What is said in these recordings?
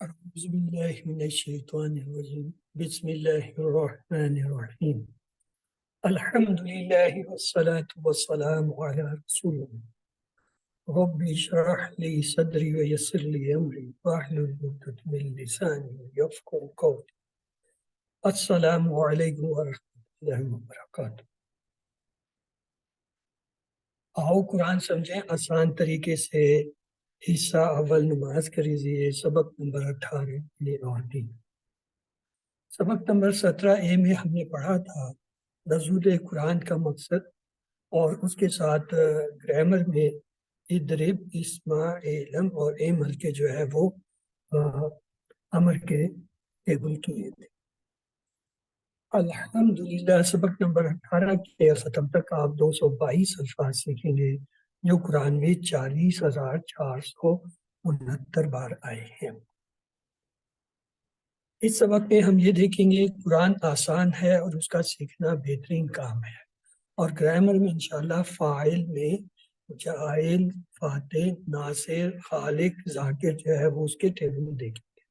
أعوذ بالله من الشيطان الرجيم بسم الله الرحمن الرحيم الحمد لله والصلاة والسلام على رسول الله رب اشرح لي صدري ويسر لي أمري واحلل عقدة من لساني يفقهوا قولي السلام عليكم ورحمة الله وبركاته۔ آؤ قرآن سمجھیں آسان طریقے سے۔ حصہ اول نماز کا رضیے سبق نمبر 18 سبق نمبر 17 میں ہم نے پڑھا تھا نزول قرآن کا مقصد اور اس کے ساتھ گرامر میں ادرب اسما علم اور عمل کے جو ہے وہ امر کے ٹیبل کیے تھے۔ الحمدللہ سبق نمبر 18 کے ختم تک آپ 222 الفاظ سیکھیں گے جو قرآن میں 40,469 بار آئے ہیں۔ اس سبق میں ہم یہ دیکھیں گے قرآن آسان ہے اور اس کا سیکھنا بہترین کام ہے، اور گرامر میں انشاءاللہ فاعل میں جاعل، فاتح، ناصر، خالق، ذاکر جو ہے وہ اس کے ٹیبل دیکھیں گے۔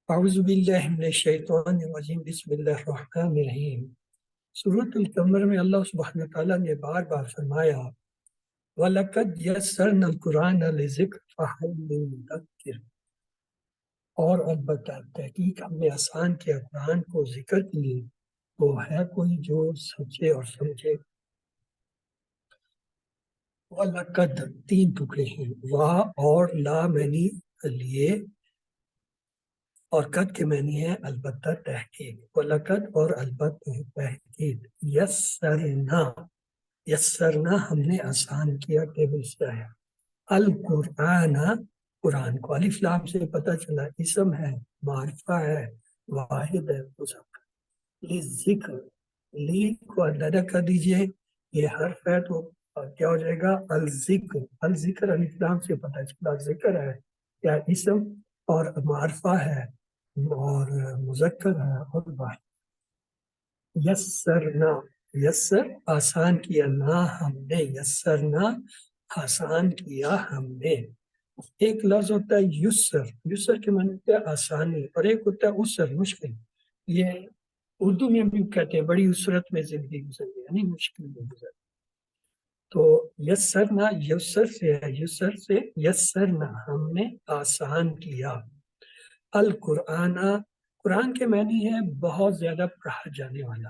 اعوذ باللہ من الشیطان الرجیم بسم اللہ الرحمن الرحیم۔ سورۃ القمر میں اللہ سبحانہ وتعالیٰ نے بار بار فرمایا وَلَقَدْ يَسَّرْنَا الْقُرْآنَ لِلذِّكْرِ فَهَلْ مِن مُّدَّكِرٍ، اور البتہ تحقیق ہم نے آسان کیا قرآن کو ذکر کے لیے، تو ہے کوئی جو سوچے اور سمجھے۔ وَلَقَدْ 3 ٹکڑے ہیں، وا اور لا معنی لیے اور قد کے معنی ہے البتہ تحقیق۔ وَلَقَدْ اور البتہ تحقیق یسرنا ہم نے آسان کیا، ٹیبل سے آیا القرآن قرآن کو۔ الف لام سے پتہ چلا اسم ہے، معرفہ ہے، واحد ہے، مذکر۔ للذکر، لی کو اندازہ کر دیجئے یہ حرف ہے تو کیا ہو جائے گا الذکر۔ الذکر الف لام سے پتہ چلا ذکر ہے کیا اسم اور معرفہ ہے اور مذکر ہے اور واحد۔ یسرنا، یسر آسان کیا، نہ ہم نے، یسرنا آسان کیا ہم نے۔ ایک لفظ ہوتا ہے یسر، یسر کے معنی ہوتا ہے آسانی، اور ایک ہوتا ہے اسر، مشکل۔ یہ اردو میں بھی کہتے ہیں بڑی اسرت میں زندگی گزری، یعنی مشکل میں گزر۔ تو یسرنا یسر سے ہے، یسر سے یسرنا ہم نے آسان کیا القرآن۔ قرآن کے معنی ہے بہت زیادہ پڑھا جانے والا،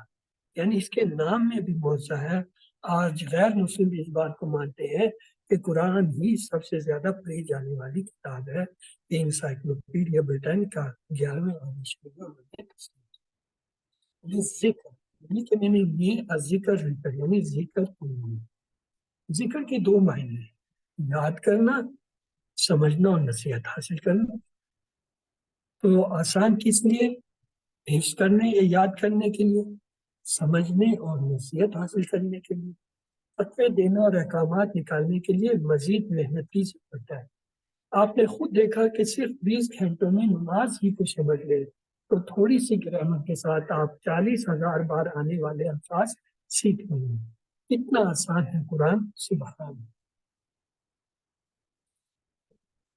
یعنی اس کے نام میں بھی موضع ہے۔ آج غیر مسلم بھی اس بات کو مانتے ہیں کہ قرآن ہی سب سے زیادہ پڑھی جانے والی کتاب ہے۔ یہ انسائکلوپیڈیا بریٹانیکا 11ویں ایڈیشن میں ذکر، یعنی کہ میں نے یہ ذکر یعنی ذکر کرنا۔ ذکر کے 2 معنی ہیں، یاد کرنا، سمجھنا اور نصیحت حاصل کرنا۔ تو آسان کس لیے؟ حفظ کرنے یا یاد کرنے کے لیے، سمجھنے اور نصیحت حاصل کرنے کے لیے، فتوے دینا اور احکامات نکالنے کے لیے مزید محنت کی ضرورت ہے۔ آپ نے خود دیکھا کہ صرف 20 گھنٹوں میں نماز ہی کو سمجھ لے تو تھوڑی سی گرامر کے ساتھ آپ 40,000 بار آنے والے الفاظ سیکھ لیں گے۔ اتنا آسان ہے قرآن، سبحان اللہ۔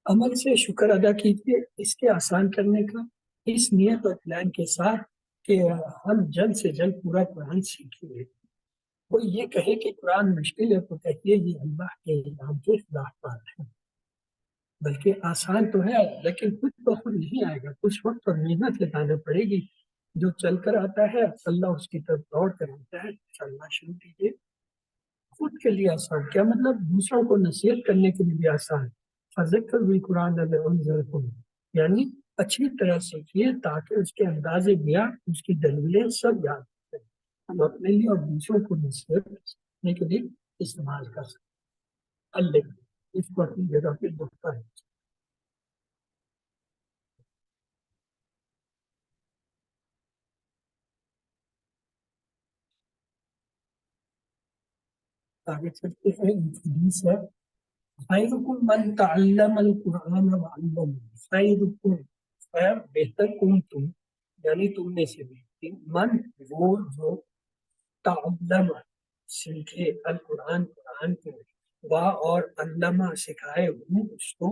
عمل سے شکر ادا کیجیے اس کے آسان کرنے کا، اس نیت اور پلان کے ساتھ کہ ہم جلد سے جلد پورا قرآن سیکھیں گے۔ کوئی یہ کہے کہ قرآن مشکل ہے تو کہیے یہ اللہ کے انعام کے خلاف بات ہے، بلکہ آسان تو ہے لیکن خود بخود نہیں آئے گا، کچھ وقت اور محنت لگانا پڑے گی۔ جو چل کر آتا ہے اللہ اس کی طرف دوڑ کر آتا ہے۔ چلنا شروع کیجیے۔ خود کے لیے آسان کیا مطلب؟ دوسروں کو نصیحت کرنے کے لیے بھی آسان۔ فذکر بالقرآن لانذرکم، یعنی اچھی طرح سیکھیے تاکہ اس کے انداز بیان، اس کی دلیلیں سب یاد رکھیں، ہم اپنے لیے اور دوسروں کو نصیحت کرنے کے لیے استعمال کر سکیں۔ اللہ اس کو اپنی جگہ پہ دکھتا ہے۔ آگے چلتے ہیں، حدیث ہے خیرکم من تعلم القرآن وعلمہ۔ خیرکم، خیر بہتر، کم تم یعنی تم میں سے بہتر، من وہ جو تعلم سیکھے، القرآن قرآن کو، واہ اور علامہ سکھائے ہوں اس کو،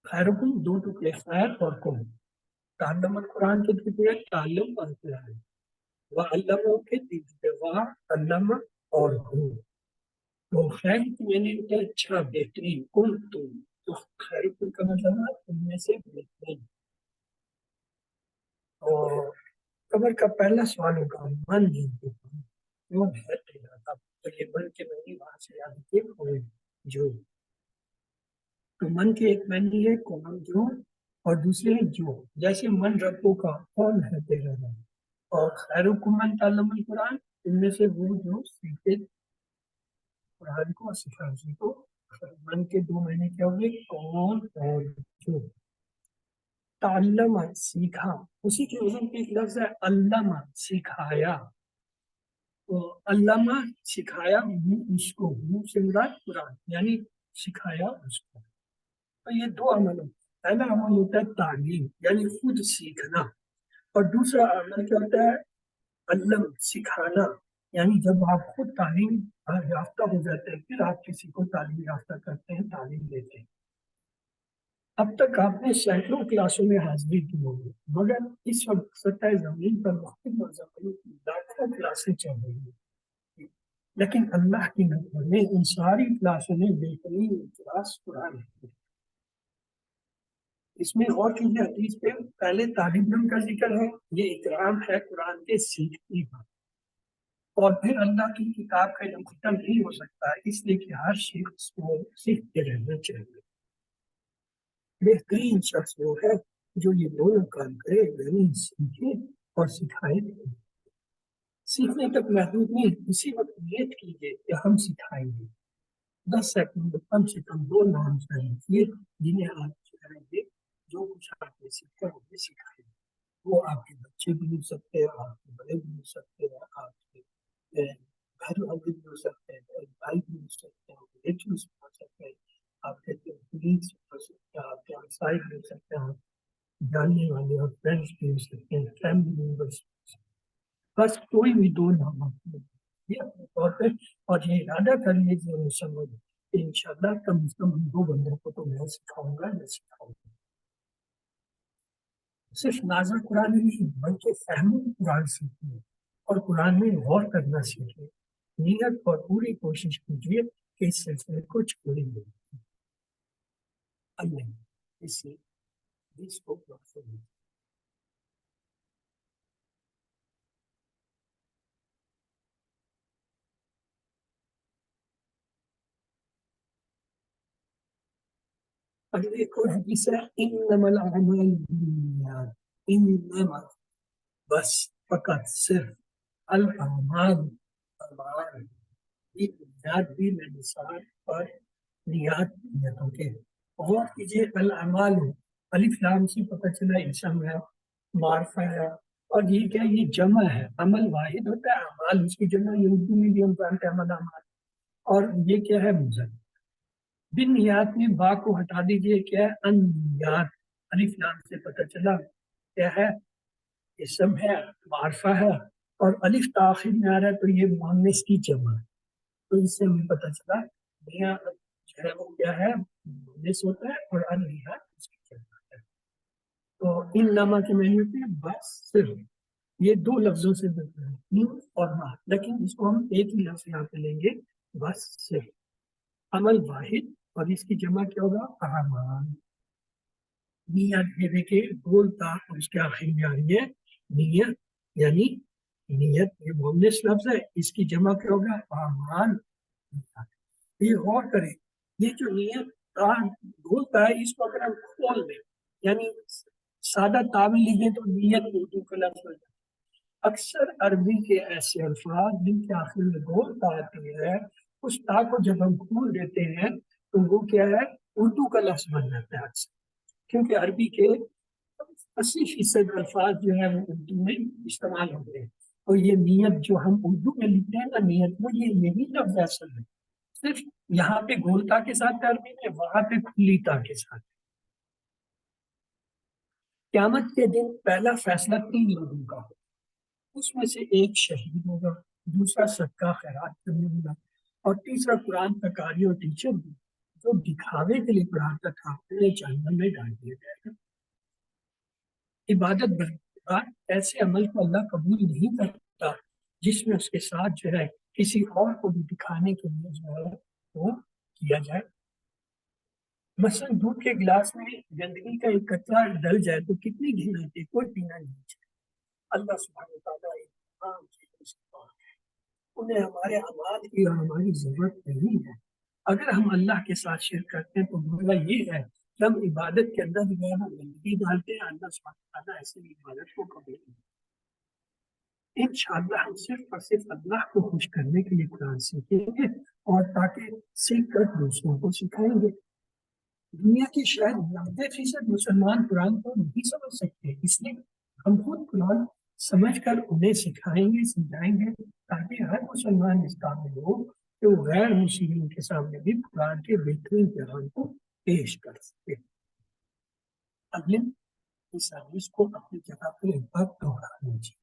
خیرکم دو ٹکڑے خیر اور کم، تعلم القرآن کے ٹکڑے تعلم القرآن، وہ علامہ کے ٹکڑے واہ علامہ اور ہوں، تو خیر میں نے کہا اچھا بہترین کن تم، تو خیرکم کا مطلب ہے تم میں سے بہترین. اور قبر کا پہلا سوال ہوگا من جنتے وہ ہے تیرا تھا، تو یہ من کے معنی وہاں سے یاد رکھیے کوئی جو، تو من کے ایک معنی ہے کون جو، اور دوسرے ہے جو، جیسے من ربوں کا کون ہے تیرا رب، اور خیرکم من تعلم القرآن ان میں سے وہ جو سیکھے قرآن کو اور سکھا اسی کو. من کے دو معنی کیا ہوئے کون اور جو. تعلم سیکھا، اسی کے وزن پہ ایک لفظ ہے علامہ سکھایا، تو علامہ سکھایا اس کو، سے مراد قرآن یعنی سکھایا اس کو. تو یہ دو عمل ہوتے ہیں، پہلا عمل ہوتا ہے تعلیم یعنی خود سیکھنا، اور دوسرا عمل کیا ہوتا ہے علم سکھانا، یعنی جب آپ خود تعلیم یافتہ ہو جاتے ہیں پھر آپ کسی کو تعلیم یافتہ کرتے ہیں، تعلیم دیتے ہیں. اب تک آپ نے سینکڑوں کلاسوں میں حاضری کی ہوگی، مگر اس وقت سطح زمین پر مختلف مضامین کی لاکھوں کلاسیں چل رہی ہیں، لیکن اللہ کی نظر میں ان ساری کلاسوں میں بہترین کلاس قرآن ہے. اس میں اور چیزیں حدیث پہ پہلے طالب علم کا ذکر ہے، یہ اکرام ہے قرآن کے سیکھنے کا، اور پھر اللہ کی کتاب کا علم ختم نہیں ہو سکتا ہے، اس لیے کہ ہر شخص کو سیکھتے رہنا چاہیے. بہترین شخص وہ ہے جو یہ دونوں کام کرے، یعنی سیکھے اور سکھائے. سیکھنے تک محدود نہیں، اسی وقت نیت کیجیے کہ ہم سکھائیں گے. 10 سیکنڈ میں کم سے کم 2 نام چاہیے جنہیں آپ سکھائیں گے، جو کچھ آپ نے سیکھا وہ سکھائیں گے. وہ آپ کے بچے بھی ہو سکتے ہیں، آپ کے بڑے بھی ہو سکتے ہیں، آپ کے گھر والے بھی ہو سکتے ہیں، بھائی بھی ہو سکتے ہیں، ریلیٹیوز بھی ہو سکتے ہیں، آپ کے کولیگز بھی ہو سکتے ہیں، آپ کے ہمسائے بھی ہو سکتے ہیں، جاننے والے اور فرینڈس بھی ہو سکتے ہیں، فیملی ممبرس، بس کوئی بھی 2 نام آپ نے یہ اپنے طور پہ، اور یہ ارادہ کر لیجیے مسلمان کہ انشاءاللہ کم از کم 2 بندوں کو تو میں سکھاؤں گا. صرف نازل قرآن ہی نہیں بلکہ فہم قرآن سیکھیے اور قرآن میں غور کرنا سیکھیے. نیت اور پوری کوشش کیجیے کہ اس سلسلے کو چھوڑیں گے اللہ اس سے اس کو اگلے کو حدیث ہے انما الاعمال بالنیات، انما بس فقط صرف الاعمال اعمال بالنیات بھی میں مثال پر نیتوں کے غور کیجیے. الاعمال الف لام سے پتہ چلا اسم ہے، معرفہ ہے، اور یہ کیا یہ جمع ہے، عمل واحد ہوتا ہے، اعمال اس کی جمع، یہ اردو میں بھی ہم جانتے ہیں عمل اعمال، اور یہ کیا ہے مضر. بن نیات میں با کو ہٹا دیجئے، کیا ہے انیات، الف لام سے پتہ چلا کیا ہے اسم ہے، معرفہ ہے، اور الف تاخیر میں آ رہا ہے تو یہ مؤنث کی جمع ہے، تو اس سے ہمیں پتہ چلا نیا جو ہے وہ کیا ہے مؤنث ہوتا ہے، اور انیات اس کی جمع ہے. تو ان نما کے معنی پہ بس صرف یہ 2 لفظوں سے بنتا ہے ان اور ما، لیکن اس کو ہم ایک ہی لفظ یہاں پہ لیں گے بس صرف عمل واحد، اور اس کی جمع کیا ہوگا اعمال. نیت یہ دیکھیں گول تا اس کے آخر میں آ رہی ہے نیت، یعنی نیت یہ مؤنث لفظ ہے، اس کی جمع کیا ہوگا اعمال. یہ غور کریں، یہ جو نیت گول تا ہے اس کو اگر ہم کھول دیں یعنی سادہ تعبیر لکھیں تو نیت اردو کا لفظ ہو جائے. اکثر عربی کے ایسے الفاظ جن کے آخر میں گول تا آتی ہے، اس تا کو جب ہم کھول دیتے ہیں تو وہ کیا ہے اردو کا لفظ بن جاتا ہے اکثر، کیونکہ عربی کے 80% الفاظ جو ہے وہ اردو میں استعمال ہوتے ہیں. اور یہ نیت جو ہم اردو میں لکھتے ہیں نا نیت، وہ یہی لفظ اصل ہے، صرف یہاں پہ گولتا کے ساتھ عربی میں، وہاں پہ کھلی تا کے ساتھ. قیامت کے دن پہلا فیصلہ 3 لوگوں کا ہوگا، اس میں سے ایک شہید ہوگا، دوسرا صدقہ خیرات کرنے والا، اور تیسرا قرآن کا قاری اور ٹیچر بھی جو دکھاوے کے لیے پڑھاتا تھا انہیں جہنم میں ڈال دیا جائے گا۔ عبادت بردار ایسے عمل کو اللہ قبول نہیں کرتا جس میں اس کے ساتھ جو ہے کسی اور کو بھی دکھانے کے لیے جو ہے وہ کیا جائے۔ مثلا دودھ کے گلاس میں گندگی کا ایک قطرہ ڈل جائے تو کتنی گھن آتی ہے، کوئی پینا نہیں چاہیے۔ اللہ سبحانہ وتعالیٰ تمام چیزوں سے پاک ہے، انہیں ہمارے اعمال کی اور ہماری ضرورت نہیں ہے۔ اگر ہم اللہ کے ساتھ شرک کرتے ہیں تو بولا یہ ہے کہ ہم عبادت کے اندر جو ہے ہم گندگی ڈالتے ہیں، اللہ سبحانہ وتعالیٰ ایسی عبادت کو قبول نہیں۔ انشاءاللہ ہم صرف اور صرف اللہ کو خوش کرنے کے لیے قرآن سیکھیں گے اور تاکہ سیکھ کر دوسروں کو سکھائیں گے۔ دنیا کے شاید 90% مسلمان قرآن کو نہیں سمجھ سکتے، اس لیے ہم خود قرآن سمجھ کر انہیں سکھائیں گے، سمجھائیں گے، تاکہ ہر مسلمان اس قابل ہو کہ وہ غیر مسلمین کے سامنے بھی قرآن کے بہترین پیغام کو پیش کر سکے۔ اگلے اس حدیث کو اپنی جگہ پر ایک بار دوہرا لیجیے۔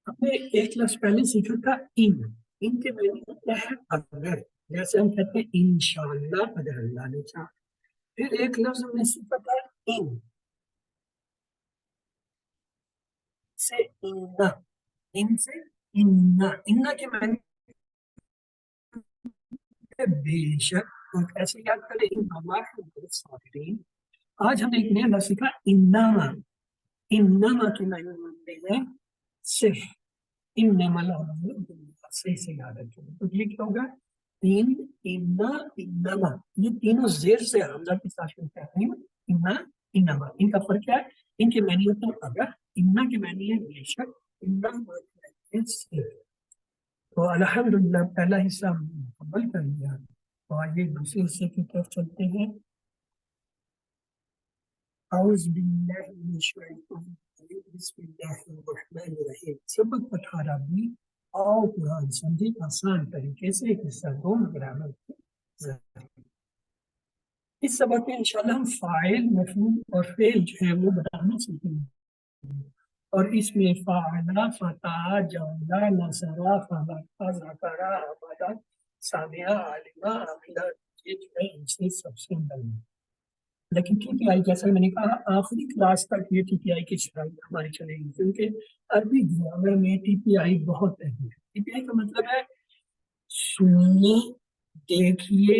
ہم نے ایک لفظ پہلے سیکھا تھا ان کے معنی ہوتا ہے اگر، جیسے ہم کہتے ہیں انشاءاللہ اگر اللہ نے چاہا۔ پھر ایک لفظ ہم نے سیکھا تھا ان سے انا، ان سے انا کے معنی بے شک، اور ایسے یاد کریں صابرین۔ آج ہم نے ایک نیا لفظ سیکھا انما کے معنی ہوتے ہیں صرف، انما الامر بالنیات، صحیح سے یاد رکھیں۔ تو یہ کیا ہوگا؟ انما، یہ تینوں زیر سے حمزہ کے ساتھ ملتے ہیں۔ انما، ان کا فرق کیا ہے؟ ان کے معنی ہوتا ہے اگر، انا کے معنی ہے بے شک، انما کے معنی ہے صرف۔ تو الحمدللہ پہلا حصہ ہم نے مکمل کر لیا، تو آئیے دوسرے حصے کی طرف چلتے ہیں۔ اعوذ باللہ من الشیطان الرجیم، بسم اللہ الرحمن الرحیم۔ سبق 18 اور قرآن سمجھی آسان طریقے سے، ایک حصہ دو گرامر کی ضرورت۔ اس سبق میں انشاءاللہ ہم فاعل، مفعول اور فعل جو ہے وہ بتانا سیکھیں گے، اور اس میں فاعلہ، فتح، جعلہ، نصرہ، خلق، ذکر، عبادہ، سامعہ، عالمہ، عاملہ، یہ جو ہے ان سے سب سے بڑھنا۔ لیکن ٹی پی آئی جیسا میں نے کہا آخری کلاس تک یہ ٹی پی آئی کی شرائط ہماری چلے گی، کیونکہ عربی گرامر میں ٹی پی آئی بہت اہم ہے۔ ٹی پی آئی کا مطلب ہے سنیے، دیکھیے،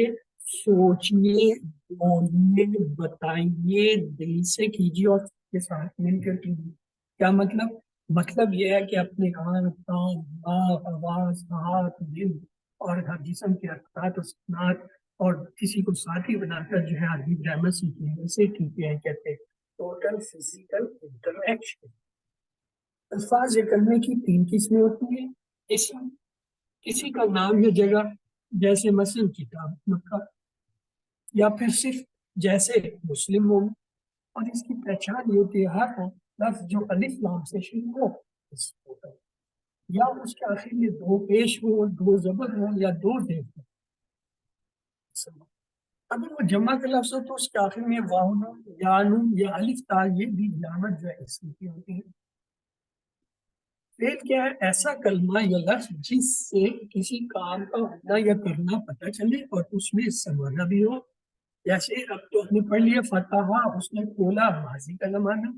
سوچیے، بولیے، بتائیے، دل سے کیجیے اور کے ساتھ مل کر کیجیے۔ کیا مطلب؟ مطلب یہ ہے کہ اپنے آنکھ، کان، دماغ، آواز، ہاتھ، دل اور ہر جسم کے حرکات و سکنات اور کسی کو ساتھی بنا کر جو ہے عربی گرامر سیکھنے، اسے ٹی پی آئی کہتے ہیں، ٹوٹل فزیکل انٹریکشن۔ الفاظ کرنے کی 3 قسمیں ہوتی ہیں، اسم، کسی کا نام یا جگہ، جیسے مثلا کتاب مکہ، یا پھر صرف جیسے مسلم ہوں، اور اس کی پہچان یہ ہوتی ہے ہر لفظ جو الف لام سے شروع ہو یا اس کے آخر میں 2 پیش ہو، 2 زبر ہو یا 2 دیر ہو۔ اگر وہ جمع کا لفظ ہو تو اس کے آخر میں واو یا نون یا الف تا، یہ بھی علامت جو ہے اسم کی ہوتی ہے۔ فعل کیا ہے؟ ایسا کلمہ یا لفظ جس سے کسی کام کا ہونا یا کرنا پتہ چلے اور اس میں سمانا بھی ہو، جیسے اب تو ہم نے پڑھ لیا فتح، اس نے کھولا، ماضی کا زمانہ،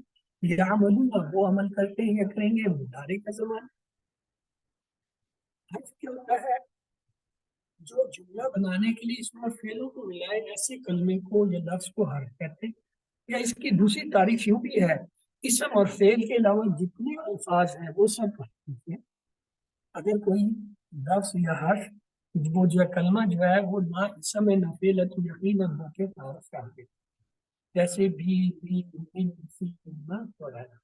یعملون، وہ عمل کرتے ہیں یا کریں گے، مضارع کا زمانہ۔ حرف کیا ہوتا ہے؟ جو جملہ بنانے کے لیے اس میں فعلوں کو ملائے ایسے کلمے کو یا لفظ کو حرف کہتے ہیں۔ یا اس کی دوسری تعریف یوں بھی ہے، اسم اور فعل کے علاوہ جتنے الفاظ ہیں وہ سب حرف ہیں۔ اگر کوئی لفظ یا حرف وہ جو کلمہ جو ہے وہ نہ اسم ہے نہ فعل ہے تو یقیناً ہو کے تعارف کرتے، جیسے بھی وغیرہ۔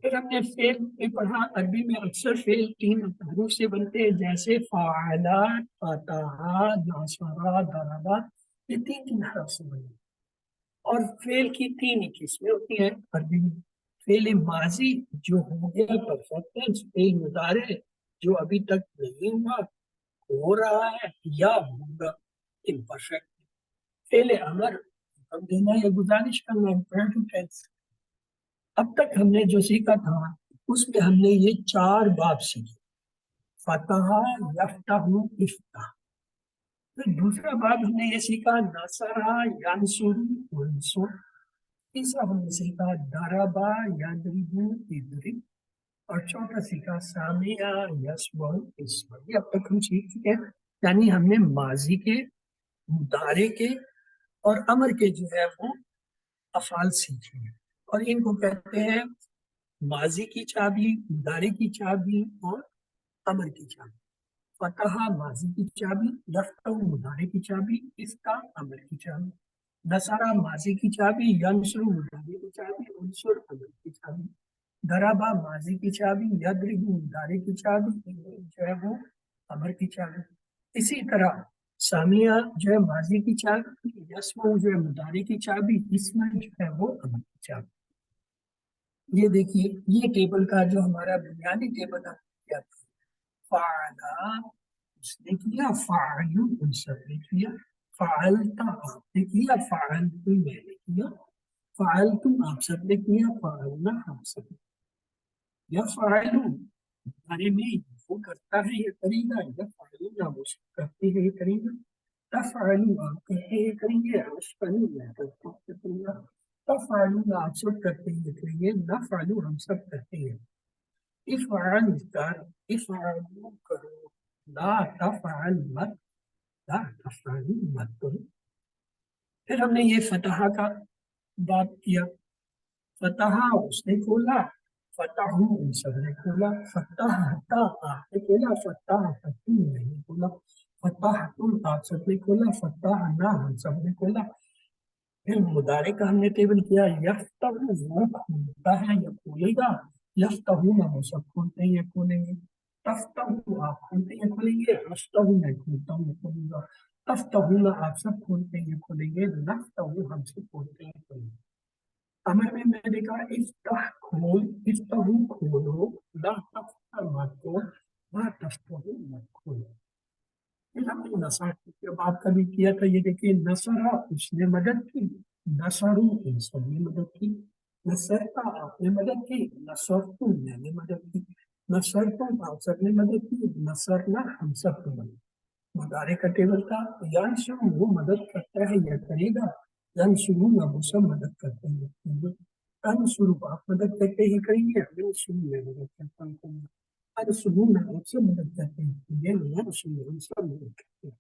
پھر ہم نے فعل میں پڑھا، عربی میں اکثر فعل 3 حروف سے بنتے ہیں، جیسے فعل، فتح، نصر، ضرب، یہ 3 حروف سے بنتے ہیں۔ اور فعل کی 3 ہی قسمیں ہوتی ہیں عربی میں، فعل ماضی جو ہو گیا پرفیکٹ ٹینس، فعل مضارع جو ابھی تک نہیں ہوا، ہو رہا ہے یا ہوگا امپرفیکٹ، فعل امر حکم دینا یا گزارش کرنا امپیریٹو ٹینس، اب تک ہم نے جو سیکھا تھا اس میں ہم نے یہ 4 باب سیکھے، فتح، یفتح، افتح۔ پھر دوسرا باب ہم نے یہ سیکھا نصر، ینصر، انصر۔ تیسرا ہم نے سیکھا ضربا، یضرب، اضرب۔ اور چوتھا سیکھا سامع، یسمع، اسمع۔ یہ اب تک ہم سیکھ چکے ہیں، یعنی ہم نے ماضی کے، مضارع کے اور امر کے جو ہے وہ افعال سیکھے ہیں، اور ان کو کہتے ہیں ماضی کی چابی، مضارع کی چابی اور امر کی چابی۔ فتح ماضی کی چابی، یفتح مضارع کی چابی، افتح امر کی چابی، نصر ماضی کی چابی، ینصر مضارع کی چابی، انصر امر کی چابی، ضربا ماضی کی چابی، یضرب مضارع کی چابی، جو ہے وہ امر کی چابی۔ اسی طرح سامعہ جو ہے ماضی کی چابی، یسمع جو ہے مضارع کی چابی، اسمع جو ہے وہ امر کی چابی۔ یہ دیکھیے یہ ٹیبل کا جو ہمارا بنیادی ٹیبل ہے کیا تھا، فعلا اس نے کیا، فعل ان سب نے کیا، فعلتا آپ نے کیا، فعلت میں نے کیا، فعلتم آپ سب نے کیا، فعلنا ہم سب نے، یا فعلو ہمارے میں وہ کرتا ہے یہ کرے گا، یا فعلنا وہ سب کرتے ہیں یہ کرے گا، تفعلو آپ کرتے ہیں کریں گے، اشفعلو میں کرتا ہوں یہ کروں گا، تفعلون آپ سب کرتے ہیں یہ کریں گے، نفعلو ہم سب کرتے ہیں، افعل کر، افعلو کرو، لا تفعل مت، لا تفعل مت کرو۔ پھر ہم نے یہ فتح کا بات کیا، فتح اس نے کھولا، فتح ان سب نے کھولا، فتح آپ نے کھولا، فتح میں نے کھولا، فتح آپ سب نے کھولا، فتح نہ ہم سب نے کھولا۔ پھر مضارع کا ہم نے ٹیبل کیا، یفتح وہ کھولتا ہے یا کھولے گا، یفتحون وہ سب کھولتے ہیں یا کھولیں گے، تفتح آپ کھولتے ہیں کھولیں گے، افتح میں کھولتا ہوں یا کھولوں گا، تفتحون آپ سب کھولتے ہیں یا کھولیں گے، نفتح ہم سب کھولتے ہیں کھولیں گے۔ امر میں نے کہا افتح کھول، افتح کھولو، لا تفتح مت کھول، لا تفتح مت کھولو۔ پھر ہم نے نصر کے بات کا بھی کیا تھا، یہ دیکھیے نصرہ اس نے مدد کی، نصرو ان سب نے مدد کی، نصرتا آپ نے مدد کی، نصرتم میں نے مدد کی، نصرتم آپ سب نے مدد کی، نصرنا ہم سب نے مدد کی۔ مضارع کا ٹیبل تھا، ینصر وہ مدد کرتا ہے یا کرے گا، ینصرون وہ سب مدد کرتے ہیں یا کریں گے، تنصر آپ مدد کرتے ہی کریں گے، ینصر میں مدد کرتا ہوں کریں گے، ارسلون آپ سے مدد کرتے ہیں، یہ ینصر ہم سب مدد کرتے ہیں۔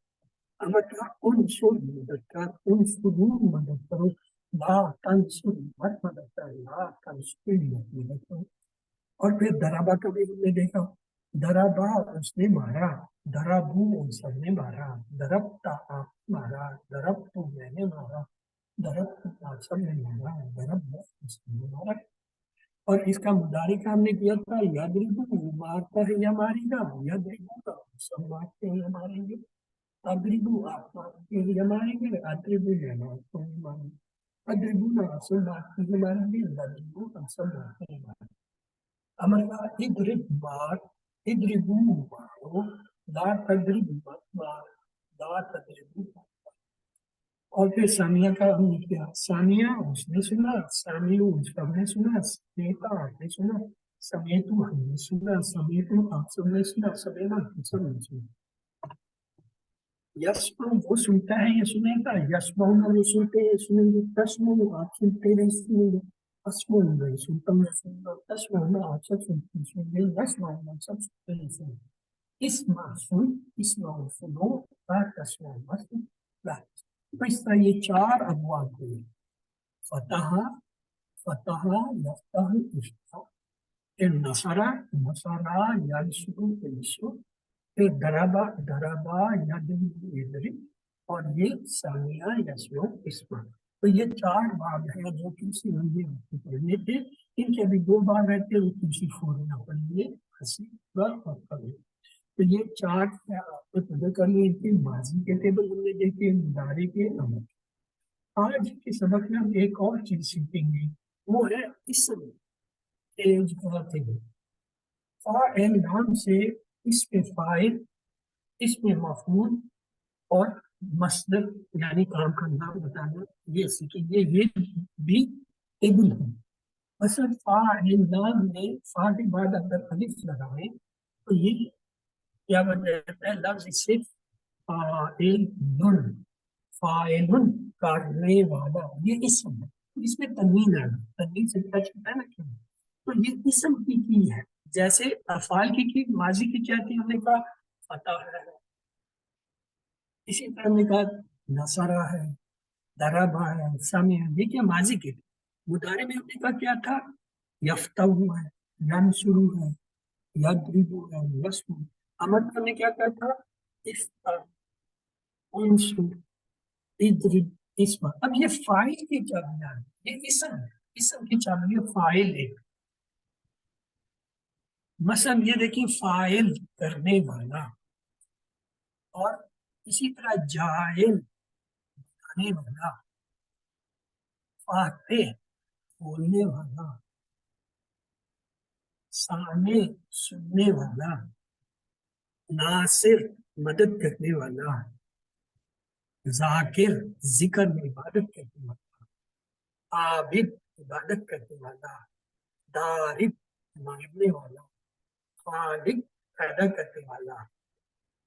امر کا انصر مدد کر، انصرون مدد کرو، لا تنصر مت مدد کر، لا تنصر مت مدد کرو۔ اور پھر درابا کا بھی ہم نے دیکھا، درابا اس نے مارا، درابو ان سب نے مارا، دربتا آپ مارا، دربتو میں نے مارا، دربتو آپ سب نے مارا، درب اس نے مارا۔ اور اس کا مضارع کا ہم نے کیا تھا، یضربو وہ مارتا ہے یا مارے گا، یضربو کا سب مارتے ہیں یا ماریں گے، اضربو آپ مارتے ہیں یا ماریں گے، اضربو میں مارتا ہوں یا ماریں گے، اضربو نہ سب مارتے ہیں یا ماریں گے، اضربو ہم سب مارتے ہیں یا ماریں گے۔ امر کا اضرب مار، اضربو مارو، لا تضرب مت مار، لا تضربو مت مار۔ اور پھر ثانیہ کا ہم نے کیا، ثانیہ اس نے سنا، ثانیو سب نے سنا، سمیتا آپ نے سنا، سمیتو ہم نے سنا، سمیتو آپ سب نے سنا، سمینا ہم سب نے سنا۔ یسمع وہ سنتا ہے یا سنے گا، یسمعون وہ سنتے ہیں سنیں گے، تسمع آپ سنتے ہیں سنیں گے، اسمع میں سنتا ہوں سنوں گا، تسمعون آپ سب سنتے ہیں سنیں گے، یسمعون آپ سب سنتے ہیں سنیں گے۔ اسمع سن، اسمع سنو، لا تسمع مت سن، لا تسمع۔ تو اس طرح یہ 4 ابواب ہوئے، فتح، فتح، یفتح، افتح، پھر نصرہ، نصرہ، ینصر، انصر، پھر ضربہ، ضربہ، یضرب، یضرب، اور یہ ثانیہ، یسمع، اسمع۔ تو یہ 4 باب ہیں جو کسی منزل کو پڑھنے تھے، ان کے ابھی 2 باب رہتے ہیں، وہ کسی فورنا پڑھیے، حسین اور قبل۔ تو یہ 4 آپ کو پتہ کر لیے، ان کے ماضی کے ٹیبل ہم نے دیکھے، مضارع کے، امر۔ آج کے سبق میں ہم ایک اور چیز سیکھیں گے، وہ ہے اسم ایج کا ٹیبل۔ فاعل نام سے اس پہ فاعل، اس میں مفعول اور مصدر یعنی کام کا نام بتانا، یہ سیکھیں گے، یہ بھی ٹیبل ہے۔ مثلا فاعلان میں فا کے بعد اگر الف لگائیں تو یہ کیا بن جاتا ہے؟ لفظ صرف فاعل، فاعل کرنے والا، یہ اسم ہے، اس میں تنوین ہے، تنوین سے پتہ چلتا ہے نا کیوں، تو یہ اسم کی ہے، جیسے افعال کی ماضی کی کیا تھی، ہم نے کہا فتح ہے، اسی طرح ہم نے کہا نصرہ ہے، ضربہ ہے، سمع ہے، یہ کیا ماضی کے تھے، مضارع میں ہم نے کہا کیا تھا، یفتح ہے، ینصر ہے، یضرب ہے، یسمع، امر میں ہم نے کیا کہا تھا، افتح، انصر، اضرب، اسم۔ اب یہ فاعل کی چابیاں ہیں، یہ اسم ہے، اسم کی چابی فاعل ہے، مثلا یہ دیکھیں فاعل کرنے والا، اور اسی طرح جاعل بنانے والا، فاتح بولنے والا، سامع سننے والا، ناصر مدد کرنے والا، ذاکر ذکر میں عبادت کرنے والا، عابد عبادت کرنے والا، دارب مارنے والا، خالق پیدا کرنے والا،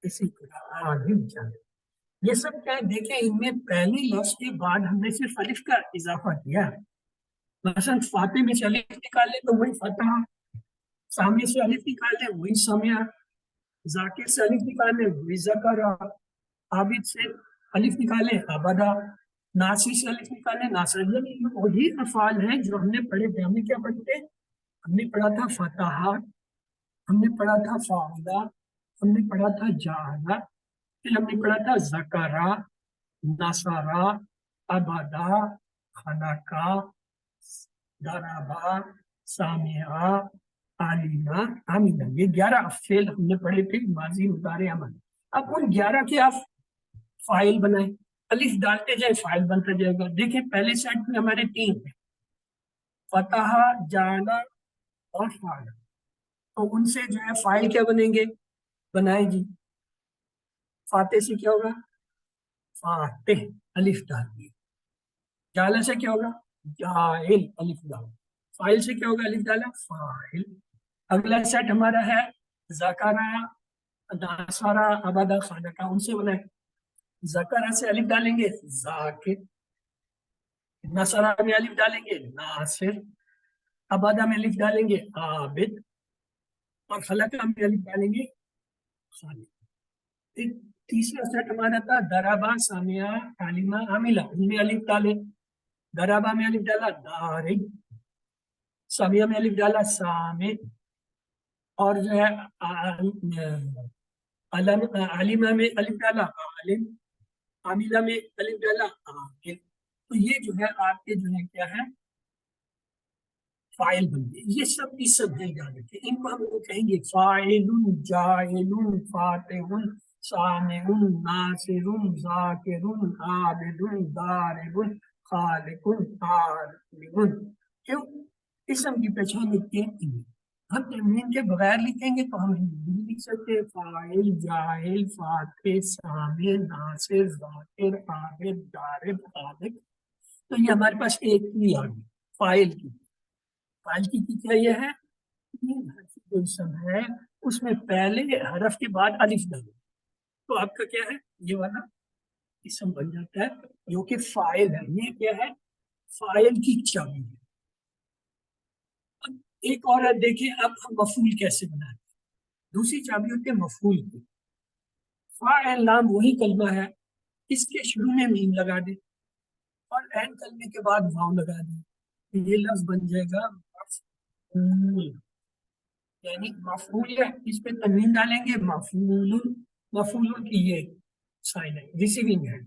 اسی طرح عالم جانے، یہ سب کیا ہے؟ دیکھیں ان میں پہلی لفظ کے بعد ہم نے صرف الف کا اضافہ کیا ہے، مثلا فاتح میں سے الف نکالے تو وہی فتح، سامع سے الف نکالے وہی سمع، ذاکر سے الف نکالے وہی ذکر، عابد سے الف نکالے عبدا، ناصر سے الف نکالے ناصر، یعنی وہی افعال ہیں جو ہم نے پڑھے تھے، ہم نے کیا پڑھے تھے، ہم نے پڑھا تھا فتح، ہم نے پڑھا تھا فاعلہ، ہم نے پڑھا تھا جعلہ، پھر ہم نے پڑھا تھا ذکرہ، نصرہ، عبدا، خلقہ، ضربہ، سامعہ، عالمہ، عاملہ، یہ 11 فعل ہم نے پڑھے تھے، ماضی مضارع امر۔ اب ان 11 کے آپ فاعل بنائیں، الف ڈالتے جائیں فاعل بنتا جائے گا، دیکھیں پہلے سیٹ میں ہمارے 3 ہیں، فتح، جعلہ اور فاعل، تو ان سے جو ہے فاعل کیا بنیں گے، بنائے جی، فاتح سے کیا ہوگا، فاتح الف ڈال دیے، جعلہ سے کیا ہوگا، جاعل الف ڈال، فاعل سے کیا ہوگا، الف ڈالا فاعل۔ اگلا سیٹ ہمارا ہے ذکرہ، ناصرہ، عبدا، خلقہ، ان سے بنائے، ذکرہ سے الف ڈالیں گے ذاکر، نصرہ میں الف ڈالیں گے ناصر، عبدا میں الف ڈالیں گے عابد، اور خلقہ میں الف ڈالیں گے خالق۔ ایک تیسرا سیٹ ہمارا تھا ضربہ، سامعہ، عالمہ، عاملہ، ان میں الف ڈالے، ضربہ میں الف ڈالا ضارب، سامعہ میں الف ڈالا سامع، اور جو ہے عالمہ میں الف ڈالا عالم، عاملہ میں الف ڈالا عامل، تو یہ جو ہے آپ کے جو ہے کیا ہے فاعل بن گئے، یہ سب اسم ہے، یاد رکھیں ان کو ہم لوگ کہیں گے فاعل، جاعل، فاتح، سامع، ناصر، ذاکر، عابد، ضارب، خالق، عالم، کیوں اسم کی پہچان لکھتے ہیں، ہم تنوین کے بغیر لکھیں گے تو ہم ہندی لکھ سکتے ہیں، فاعل، جاعل، فاتح، سامع، ناصر، ذاکر، عابد، ضارب، خالق، تو یہ ہمارے پاس ایک ہی آ گئی فاعل کی، فاعل کی کیا یہ ہے، تین حرفی جو اسم ہے اس میں پہلے حرف کے بعد الف ڈالو تو آپ کا کیا ہے، یہ والا اسم بن جاتا ہے جو کہ فاعل ہے، یہ کیا ہے فاعل کی چابی ہے۔ اب ایک اور ہے، دیکھیں اب ہم مفعول کیسے بناتے ہیں، دوسری چابی ہوتی ہے مفعول کی، فاعل نام وہی کلمہ ہے، اس کے شروع میں میم لگا دیں اور این کلمے کے بعد واو لگا دیں، یہ لفظ بن جائے گا مفعول، یعنی مفعول ہے، اس پہ تنوین ڈالیں گے مفعول، مفعول کی یہ سائن ہے، ریسیونگ ہے،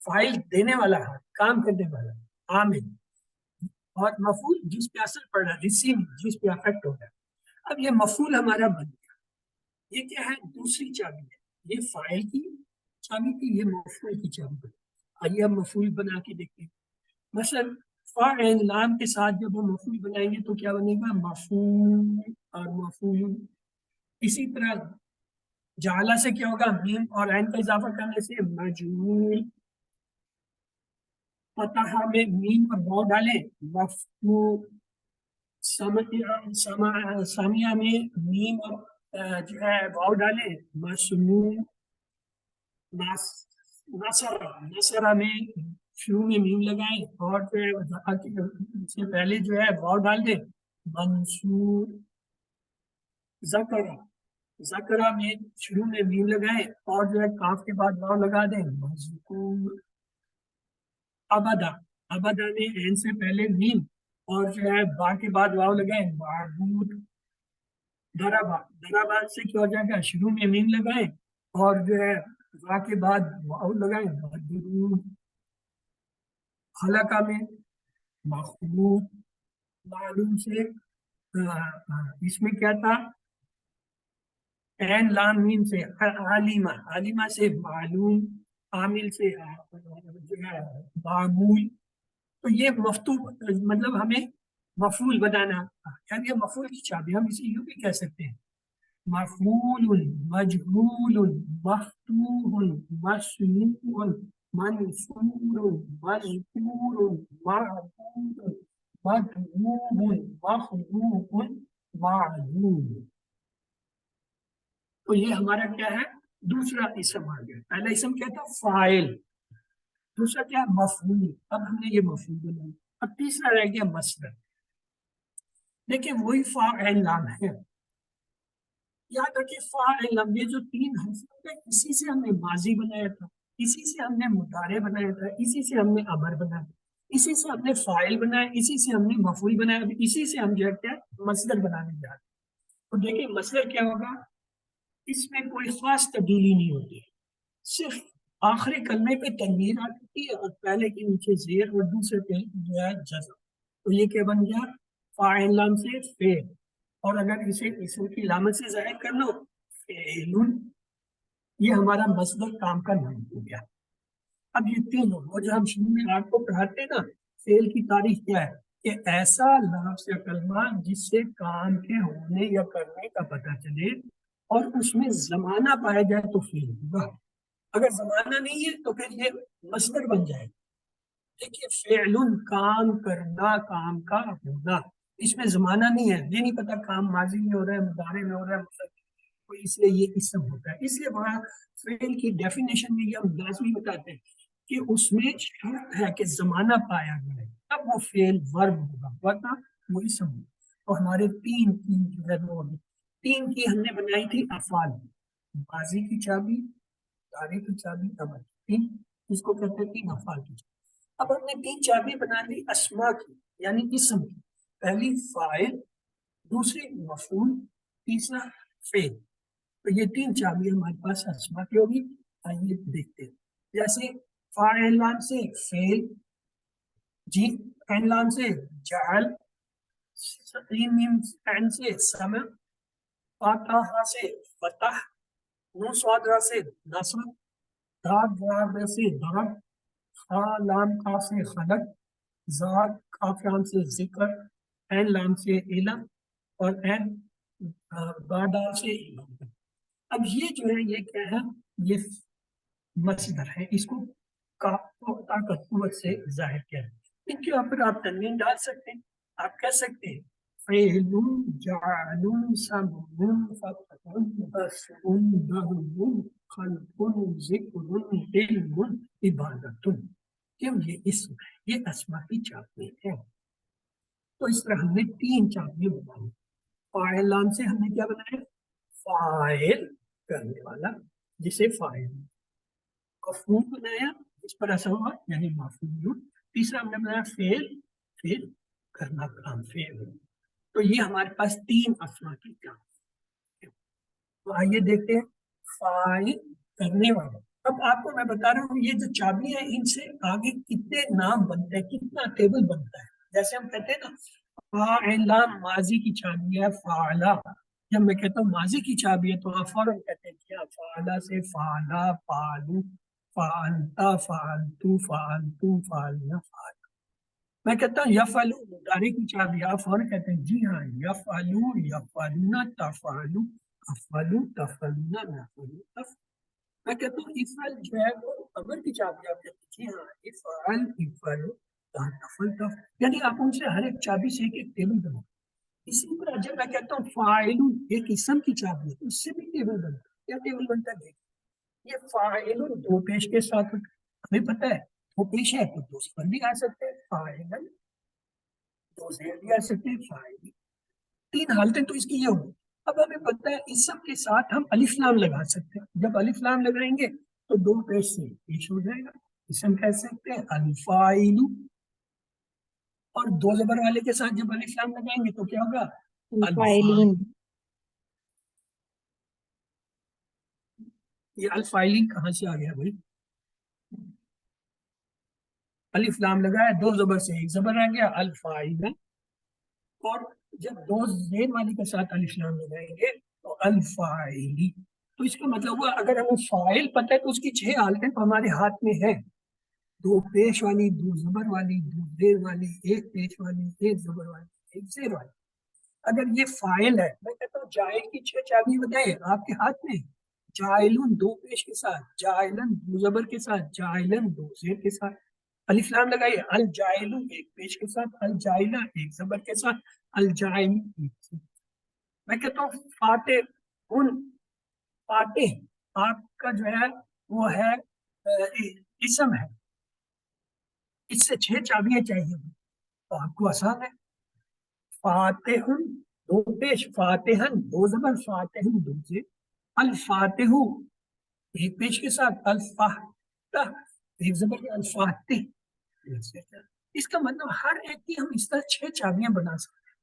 فائل دینے والا ہے، کام کرنے والا، عامل، اور مفعول جس پہ اثر پڑ رہا ہے، ریسیونگ جس پہ افیکٹ ہو رہا ہے۔ اب یہ مفعول ہمارا بن گیا، یہ کیا ہے دوسری چابی ہے، یہ فائل کی چابی تھی، یہ مفعول کی چابی ہے۔ آئیے ہم مفعول بنا کے دیکھتے ہیں، مثلا فاعل لام کے ساتھ جب ہم مفعول بنائیں گے تو کیا بنے گا، مفعول اور مفعول، اسی طرح جعلہ سے کیا ہوگا، میم اور عین کا اضافہ کرنے سے مجعول، فتح میں میم اور واو ڈالیں مفعول، سامیہ میں میم اور جو ہے واو ڈالیں، مسموع، نصرہ میں شروع میں میم لگائیں اور پھر سے پہلے جو ہے واو ڈال دیں، منصور، ذکرہ میں شروع میں میم لگائیں اور جو ہے کاف کے بعد واو لگا دیں، مذکور، ابدا میں این سے پہلے میم اور جو ہے با کے بعد واو لگائیں، معبود، دربا سے کیا ہو جائے گا، شروع میں میم لگائیں اور جو ہے با کے بعد واو لگائیں، مدرود، خلقہ میں مخلوق، معلوم سے اس میں کیا تھا، این لام میم سے عالمہ سے معلوم، عامل سے جو ہے معمول. تو یہ مفتوح مطلب ہمیں مفعول بنانا، یعنی یہ مفعول کی چابی، ہم اسے یوں بھی کہہ سکتے ہیں، مفعول، مجہول، مفتوح، مسموع، منصور، مذکور، معبود، مطلوب، مخلوق، معلوم. تو یہ ہمارا کیا ہے، دوسرا اسم آ گیا. پہلا اسم کیا تھا، فاعل، دوسرا کیا، مفعول. اب ہم نے یہ مفعول بنایا. اب تیسرا رہ گیا مصدر. دیکھیں وہی فاعل لام ہے، یاد رکھیے فاعل لام، یہ جو تین حرف تھے اسی سے ہم نے ماضی بنایا تھا، اسی سے ہم نے مضارع بنایا تھا، اسی سے ہم نے امر بنایا، اسی سے ہم نے فاعل بنایا، اسی سے ہم نے مفعول بنایا، اسی سے ہم جو ہے کیا مصدر بنانے جا رہے ہیں. تو دیکھیں مصدر کیا ہوگا، اس میں کوئی خاص تبدیلی نہیں ہوتی، صرف آخری کلمے پہ تنوین آتی ہے اور پہلے کے نیچے زیر اور دوسرے پہ جو ہے جزم. تو یہ کیا بن گیا، فاعل لام سے فعل، اور اگر اسے اسم کی علامت سے ظاہر کر لو فعل، یہ ہمارا مصدر کام کا نام ہو گیا. اب یہ تینوں، اور جو ہم شروع میں آپ کو پڑھاتے ہیں نا فعل کی تعریف کیا ہے، کہ ایسا لفظ یا کلمہ جس سے کام کے ہونے یا کرنے کا پتہ چلے اور اس میں زمانہ پایا جائے تو فعل ہوگا، اگر زمانہ نہیں ہے تو پھر یہ مصدر بن جائے. دیکھیے فعل، کام کرنا، کام کا ہونا، اس میں زمانہ نہیں ہے، یہ نہیں پتا کام ماضی میں ہو رہا ہے، مضارع میں ہو رہا ہے، تو اس لیے یہ اسم ہوتا ہے. اس لیے وہاں فعل کی ڈیفینیشن میں یہ ہم لازمی بتاتے ہیں کہ اس میں شرط ہے کہ زمانہ پایا جائے تب وہ فعل ورب ہوگا، ورنہ وہ اسم ہوگا. تو ہمارے تین جو ہے وہ تین کی ہم نے بنائی تھی افعال، ماضی کی چابی، مضارع کی چابی، امر کی، تین اس کو کہتے ہیں تین افعال کی چابی. اب ہم نے تین چابی بنا لی اسما کی یعنی اسم کی، پہلی فاعل، دوسری مفعول، تیسرا فعل. تو یہ تین چابی ہمارے پاس اسما کی ہوگی. آئیے دیکھتے ہیں، جیسے فاعل لام سے فعل، جی فعل لام سے جعل، سین میم عین سے سمع، فاتحہ سے فتح، نون صاد را سے نصر، داد واو را سے ضرب، خا لام کاف سے خلق، زاد کاف لام سے ذکر، عین لام سے علم، اور عین با دال سے علم. اب یہ جو ہے یہ کیا ہے، یہ مصدر ہے، اس کو طاقت قوت سے ظاہر کیا ہے. ان کے اوپر آپ تنوین ڈال سکتے ہیں، آپ کہہ سکتے ہیں فعل، جعل، سمع، فتح، بصر، ضرب، خلق، ذکر، علم، عبادت. کیوں یہ اسم ہے، یہ اسما کی چابی ہے. تو اس طرح ہم نے تین چابیاں بنائی. فاعل لام سے ہم نے کیا بنایا، فاعل کرنے والا جسے فاعل، مفعول بنایا اس پر اثر ہوا یعنی مفعول. تیسرا ہم نے بنایا فعل، فعل کرنا کام فعل. تو یہ ہمارے پاس تین اسما کی چابی. تو آئیے دیکھتے ہیں فاعل کرنے والا. اب آپ کو میں بتا رہا ہوں یہ جو چابی ہے ان سے آگے کتنے نام بنتے ہیں، کتنا ٹیبل بنتا ہے. جیسے ہم کہتے ہیں نا فاعل ماضی کی چابی ہے فعلا، جب میں کہتا ہوں ماضی کی چابی ہے تو آپ فوراً کہتے ہیں کیا، فعلا سے فعلا، فعلو، فعلتا، فعلتو، فعلتو، فعلنا، فعل. میں کہتا ہوں یفعلو مضارع کی چابی، آپ فوراً کہتے ہیں جی ہاں یفعلو، یفعلونا، تفعلو، افعلو، تفعلونا، نفعلو، تفعلو. میں کہتا ہوں افعل جو ہے وہ امر کی چابی، آپ کہتے ہیں جی ہاں افعل، افعلو، تفعل، تفعل. یعنی آپ ان سے ہر ایک چابی سے ایک ایک ٹیبل بناؤ. اسی طرح جب میں کہتا ہوں فاعل ایک اسم کی چابی ہے، اس سے بھی ٹیبل بنتا ہے. کیا ٹیبل بنتا ہے؟ دیکھ، یہ فاعل دو پیش کے ساتھ ہوتا ہے. ہمیں پتہ ہے دو پیش ہے تو دو صفر بھی آ سکتے ہیں، فاعل دو زیر بھی آ سکتے ہیں، فاعل. تین حالتیں تو اس کی یہ ہوگی. اب ہمیں پتہ ہے اس سب کے ساتھ ہم الف لام لگا سکتے ہیں. جب الف لام لگائیں گے تو دو پیش سے پیش ہو جائے گا. اسم کہہ سکتے ہیں الفاعل، اور دو زبر والے کے ساتھ جب الف لام لگائیں گے تو کیا ہوگا؟ الفاعل. الفاعلین. یہ الفاعلین کہاں سے آ گیا بھائی؟ الف لام لگایا، دو زبر سے ایک زبر آ گیا الفاعل. اور جب دو زیر والی کے ساتھ الف لام لگائیں گے تو الفاعلی. تو اس کا مطلب ہوا اگر ہمیں فاعل پتہ ہے تو اس کی 6 حالتیں تو ہمارے ہاتھ میں ہیں. دو پیش والی، دو زبر والی، دو زیر والی، ایک پیش والی، ایک زبر والی، ایک زیر والی. اگر یہ فاعل ہے، میں کہتا ہوں جائل کی 6 چابی بتائیں آپ کے ہاتھ میں. جائلن دو پیش کے ساتھ، جائلن دو زبر کے ساتھ، جائلن دو زیر کے ساتھ. الف لام لگائیے، الجائلو ایک پیش کے ساتھ، الجائلہ ایک زبر کے ساتھ، الجائل ایک سے. میں کہتا ہوں فاتح ان، فاتح آپ کا جو ہے وہ ہے اسم ہے، اس سے 6 چابیاں چاہیے تو آپ کو آسان ہے. فاتح دو پیش، فاتحن دو زبر، فاتح دو زیر. الفاتح ایک پیش کے ساتھ، الفاتح ایک زبر کے، الفاتح. اس کا مطلب ہر ایک کی ہم اس طرح 6 چابیاں بنا سکتے ہیں.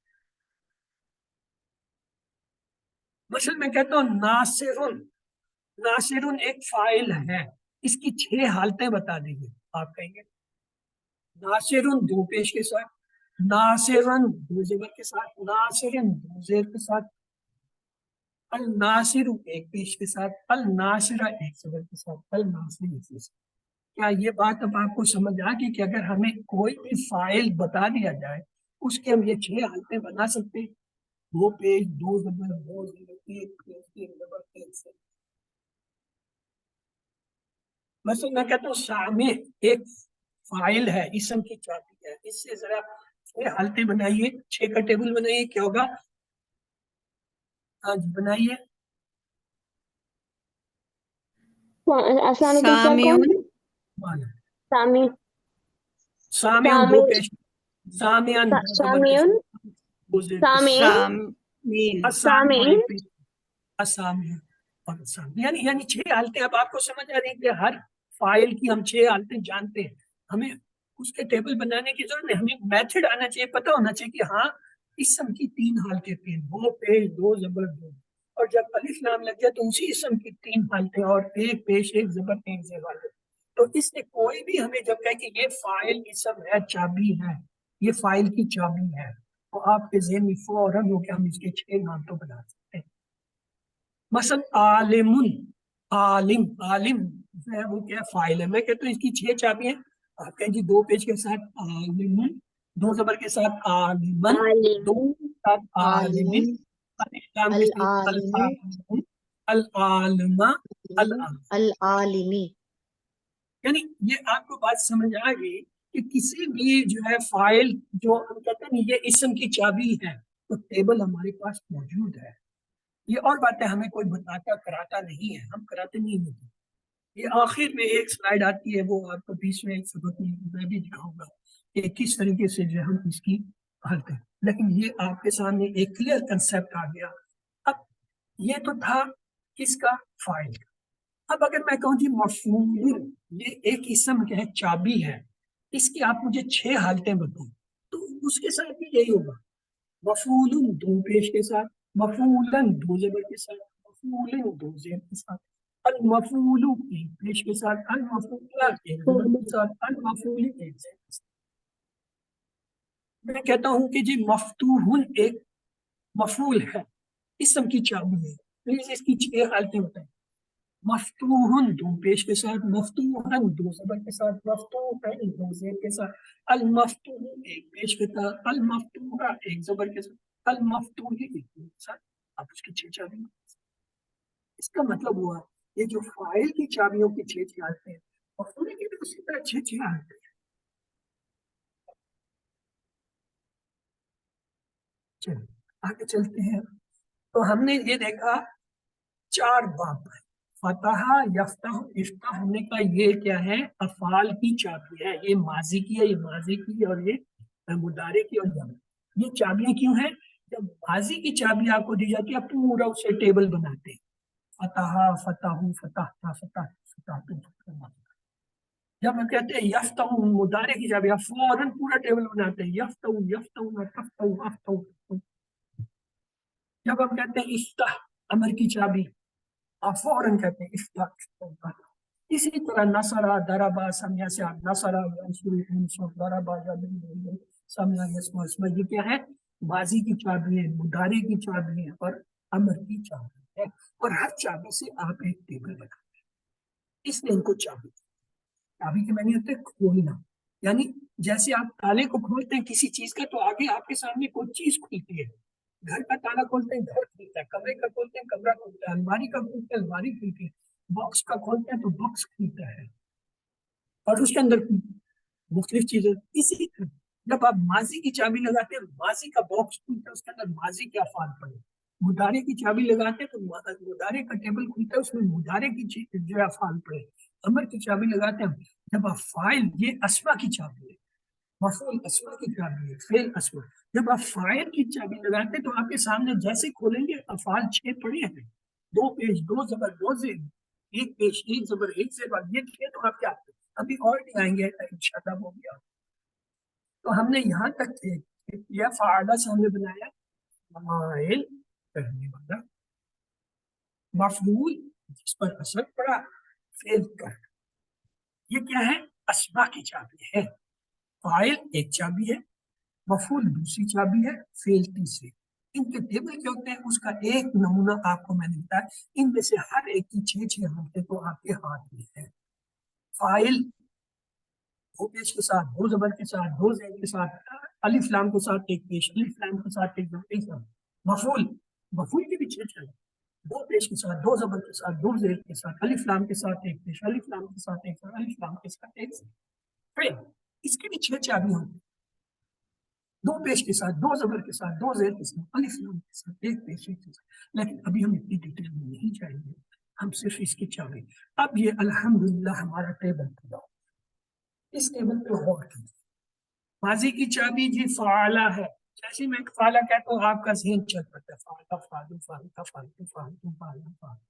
مثلا میں کہتا ہوں ناصرن، ناصرن ایک فاعل ہے، اس کی 6 حالتیں بتا دیجیے. آپ کہیں گے ناصرن دو پیش کے ساتھ، ناصرن دو زبر کے ساتھ، ناصرن دو زیر کے ساتھ، الناصر ایک پیش کے ساتھ، الناصرہ ایک زبر کے ساتھ، الناصر ایک کے ساتھ. کیا یہ بات اب آپ کو سمجھ آ گئی کہ اگر ہمیں کوئی بھی فاعل بتا دیا جائے اس کے ہم یہ 6 حالتیں بنا سکتے ہیں؟ دو پیش، دو زبر، دو زیر، ایک پیش، ایک زبر، ایک سے. مثلا میں کہتا ہوں سامع ایک فاعل ہے، اسم کی چابی ہے. اس سے ذرا 6 حالتیں بنائیے، 6 کا ٹیبل بنائیے. کیا ہوگا؟ ہاں جی بنائیے. السلام علیکم سر. کون سامعون، سامع؟ سامعون دو پیش، سامعن دو زبر کے سامعون، ساتھ، دو زیر کے ساتھ. سامعین، سامعین، السامع سامعین. ایک پیش، السامع اور السامع. یعنی 6 حالتیں. اب آپ کو سمجھ آ رہی ہے کہ ہر فاعل کی ہم 6 حالتیں جانتے ہیں. ہمیں اس کے ٹیبل بنانے کی ضرورت نہیں، ہمیں میتھڈ آنا چاہیے، پتہ ہونا چاہیے کہ ہاں اسم کی 3 حالتیں تھیں، دو پیش، دو زبر، دو. اور جب الف لام لگ جائے تو اسی اسم کی 3 حالتیں اور ایک پیش، ایک زبر، ایک زیر والے. تو اس سے کوئی بھی ہمیں جب کہے کہ یہ فاعل اسم ہے، چابی ہے، یہ فاعل کی چابی ہے، تو آپ کے ذہن میں فوراً ہو کہ ہم اس کے 6 نام تو بنا سکتے ہیں. مثلا عالم، عالم، عالم جو ہے وہ کیا فاعل ہے. میں کہتا ہوں اس کی 6 چابی ہیں. آپ کہیں جی دو پیش کے ساتھ عالم، دو زبر کے ساتھ عالمن، دو عالم، کے ساتھ عالمن، عالم، الاسلام کے ساتھ العالم، العالم، العالمہ، العالم. العالمی. یعنی یہ آپ کو بات سمجھ آ گئی کہ کسی بھی جو ہے فاعل جو ہم کہتے ہیں یہ اسم کی چابی ہے تو ٹیبل ہمارے پاس موجود ہے. یہ اور بات ہے ہمیں کوئی بتاتا کراتا نہیں ہے، ہم کراتے نہیں ہوتے. یہ آخر میں ایک سلائیڈ آتی ہے، وہ آپ کو 20ویں سبق میں بھی دکھاؤں گا کہ کس طریقے سے جو ہم اس کی حل کریں. لیکن یہ آپ کے سامنے ایک کلیئر کنسیپٹ آ گیا. اب یہ تو تھا کس کا؟ فاعل کا. اب اگر میں کہوں جی مفعول، یہ ایک اسم ہے، چابی ہے، اس کی آپ مجھے 6 حالتیں بتائیں تو اس کے ساتھ بھی یہی ہوگا. مفعول دو پیش کے ساتھ، مفعولن دو زبر کے ساتھ، مفعولن دو زیر کے ساتھ، المفعول ایک پیش کے ساتھ، المفعولہ ایک زبر کے ساتھ، المفعول ایک زیر کے ساتھ. میں کہتا ہوں کہ جی مفتوح ایک مفعول ہے، اسم کی چابی ہے، پلیز اس کی 6 حالتیں بتائیں. مفتوح دو پیش کے ساتھ، مفتوحن دو زبر کے ساتھ، مفتوحن دو زیر کے ساتھ، المفتوح ایک پیش کے ساتھ، المفتوحہ ایک زبر کے ساتھ، المفتوح ایک زیر کے ساتھ. آپ اس کی 6 چابیاں. اس کا مطلب ہوا یہ جو فاعل کی چابیوں کی 6 حالتیں ہیں، مفعول کی بھی اسی طرح 6 حالتیں ہیں. چلیے آگے چلتے ہیں تو ہم نے یہ دیکھا 4 باب ہے، فتح، یفتح، افتح ہونے کا یہ کیا ہے؟ افعال کی چابی ہے. یہ ماضی کی ہے، یہ ماضی کی، اور یہ مضارع کی اور جمع. یہ چابیاں کیوں ہیں؟ جب ماضی کی چابی آپ کو دی جاتی ہے پورا اسے ٹیبل بناتے ہیں، فتح، فتح، فتح، فتح، فتح. جب ہم کہتے ہیں یفتح مضارع کی چابی، آپ فوراً پورا ٹیبل بناتے ہیں، یفتح، یفتح، تفتح، افتح. جب ہم کہتے ہیں افتح امر کی چابی، آپ فوراً کہتے ہیں افتح. اسی طرح نصرہ، ضربہ، سمیا سے آپ نصرہ، ینصر، ینصر، ضربہ، یضرب، سمیا، یسمع، اسمع. یہ کیا ہے؟ ماضی کی چابی ہے، مضارع کی چابی ہے، اور امر کی چابی ہے. اور ہر چابی سے آپ ایک ٹیبل بناتے ہیں، اس نے ان کو چابی. چابی کے معنی ہوتے ہیں کھولنا، یعنی جیسے آپ تالے کو کھولتے ہیں کسی چیز کا تو آگے آپ کے سامنے کوئی چیز کھلتی ہے. گھر کا تالا کھولتے ہیں گھر کھلتا ہے، کمرے کا کھولتے ہیں کمرہ کھلتا ہے، الماری کا کھولتے ہیں الماری کھلتی ہے، باکس کا کھولتے ہیں تو باکس کھلتا ہے اور اس کے اندر مختلف چیزیں. اسی طرح جب آپ ماضی کی چابی لگاتے ہیں ماضی کا باکس کھلتا ہے، اس کے اندر ماضی کے افعال پڑے. مضارع کی چابی لگاتے ہیں تو مضارع کا ٹیبل کھلتا ہے، اس میں مضارع کی جو ہے افعال پڑے. امر کی چابی لگاتے ہیں جب آپ فاعل، یہ اسما کی چابی ہے، مفعول اسما کی چابی ہے، فعل اسما. جب آپ فاعل کی چابی لگاتے ہیں تو آپ کے سامنے جیسے کھولیں گے افعال 6 پڑے ہیں، 2 پیش 2 زبر 2 زیر، 1 پیش 1 زبر 1 زیر، یہ کیا تو آپ کیا ابھی اور نہیں آئیں گے انشاءاللہ. ہو گیا. تو ہم نے یہاں تک یہ فاعلہ سے ہم نے بنایا فاعل کرنے والا، مفعول جس پر اثر پڑا، فعل کر. یہ کیا ہے؟ اسما کی چابی ہے. فاعل ایک چابی ہے، مفعول دوسری چابی ہے، فعل تیسری. ان کے ٹیبل کیا ہوتے ہیں اس کا ایک نمونہ آپ کو میں نے بتایا. ان میں سے ہر ایک کی 6 حرکتیں تو آپ کے ہاتھ میں ہے. فاعل 2 پیش کے ساتھ، 2 زبر کے ساتھ، 2 زیر کے ساتھ، الف لام کے ساتھ ایک پیش، الف لام کے ساتھ ایک زبر. مفعول، مفعول کی بھی 6 2 پیش کے ساتھ، 2 زبر کے ساتھ، 2 زیر کے ساتھ، الف لام کے ساتھ ایک پیش، الف لام کے ساتھ ایک زبر، الف لام کے ساتھ ایک زبر. پھر اس کی بھی 6 چابیاں ہوتی ہیں، 2 پیش کے ساتھ، 2 زبر کے ساتھ، 2 زیر کے ساتھ، الف لام کے ساتھ ایک پیش، ایک زبر. لیکن ابھی ہم اتنی ڈیٹیل میں نہیں جائیں گے، ہم صرف اس کی چابی. اب یہ الحمدللہ ہمارا ٹیبل پورا ہو. اس ٹیبل پہ غور کیجیے. ماضی کی چابی جی فعالہ ہے. جیسے میں فعالہ کہتا ہوں آپ کا ذہن چل پڑتا ہے، فعالہ، فعلو، فعلتا، فعلتو، فعلتو، فعلہ، فعلہ.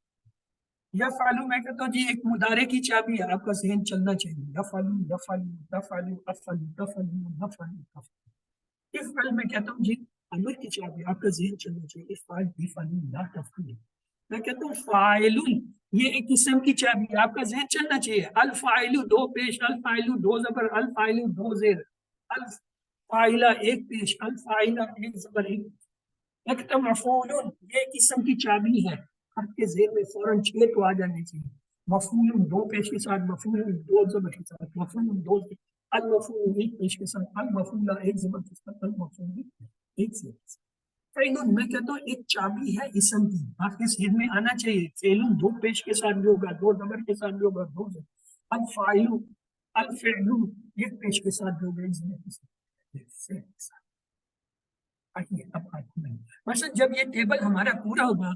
یا فعلو میں کہتا ہوں جی ایک مضارع کی چابی ہے، آپ کا ذہن چلنا چاہیے. یفعلو، یفعلو، تفعلو، افعلو، تفعلو، نفعلو، تفعلو. افعل میں کہتا ہوں جی امر کی چابی، آپ کا ذہن چلنا چاہیے. افعل، افعلو، لا تفعلو. میں کہتا ہوں فاعل، یہ ایک قسم کی چابی، آپ کا ذہن چلنا چاہیے. الفاعل 2 پیش، الفاعل 2 زبر، الفاعل 2 زیر، الفاعلہ 1 پیش، الفاعلہ 1 زبر 1. میں کہتا ہوں مفعول، یہ ایک قسم کی چابی ہے، آپ کے ذہن میں فوراً 6 تو آ جانے چاہیے. مفعول 2 پیش کے ساتھ، مفعول 2 زبر کے ساتھ، مفعول 2 المفعول 1 پیش کے ساتھ، المفعول 1 زبر کے ساتھ، المفعول 1 زیر کے ساتھ. فعل میں کہتا ہوں ایک چابی ہے اسم کی، آپ کے ذہن میں آنا چاہیے. فعل 2 پیش کے ساتھ بھی ہوگا، 2 زبر کے ساتھ بھی ہوگا، 2 زبر. الفاعل، الفعل 1 پیش کے ساتھ بھی ہوگا، 1 زبر کے ساتھ. آئیے اب آتے ہیں. مثلا جب یہ ٹیبل ہمارا پورا ہوگا،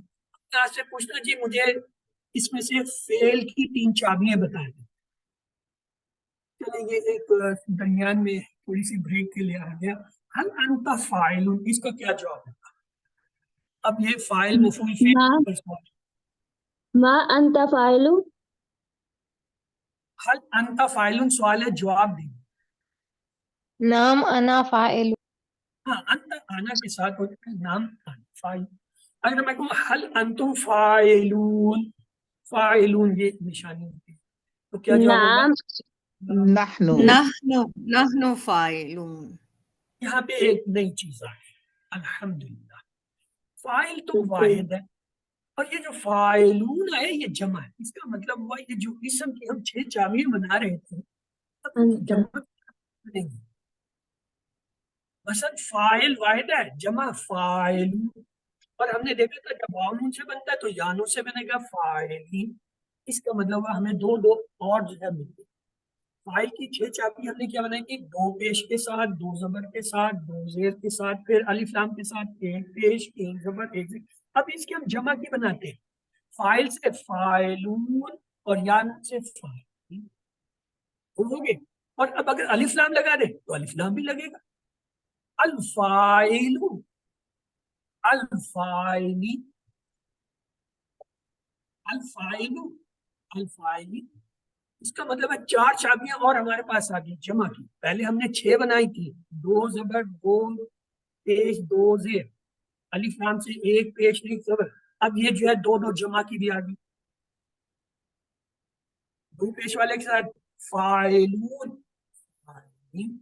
آپ سے پوچھنا جی مجھے اس میں سے فعل کی 3 چابیاں بتائیں. چلیں یہ ایک درمیان میں تھوڑی سی بریک کے لیے آ گیا. هل انت فاعل، اس کا کیا جواب ہوگا؟ اب یہ فاعل مفعول فعل، ما انت فاعل. هل انت فاعل سوال ہے، جواب دیں. نام انا فاعل. ہاں انت آنا کے ساتھ ہوتا ہے نام فاعل. اگر میں کہوں هل انتم فاعلون، فاعلون یہ نشانی ہوتی ہے تو کیا جواب ہوگا؟ نعم. نحن نحن فاعلون. یہاں پہ ایک نئی چیز آئی، الحمدللہ. فاعل تو بالکل. واحد ہے، اور یہ جو فاعلون ہے یہ جمع ہے. اس کا مطلب ہوا یہ جو اسم کی ہم 6 چابیاں بنا رہے تھے اب یہ انت. جمع نہیں. مثلا فاعل واحد ہے، جمع فاعلون. اور ہم نے دیکھا تھا جب واؤ سے بنتا ہے تو یانوں سے بنے گا فاعلین. اس کا مطلب ہوا ہمیں 2 اور جو ہے ملتی. فائل کی 6 چابی ہم نے کیا بنائی تھی؟ 2 پیش کے ساتھ، 2 زبر کے ساتھ، 2 زیر کے ساتھ، پھر الف لام کے ساتھ، 1 پیش، 1 زبر، 1 زیر. اب اس کی ہم جمع کی بناتے ہیں. فائل سے فائلون اور یان سے فائل ہو گئے. اور اب اگر الف لام لگا دیں تو الف لام بھی لگے گا. الفائل، الفائلی، الفائل، الفائلی. اس کا مطلب ہے 4 چابیاں اور ہمارے پاس آ گئی جمع کی. پہلے ہم نے 6 بنائی تھی، 2 زبر، 2 پیش، 2 زیر، الف لام سے 1 پیش، 1 زبر. اب یہ جو ہے 2 جمع کی بھی آ گئی. 2 پیش والے کے ساتھ فائلون، فائلین.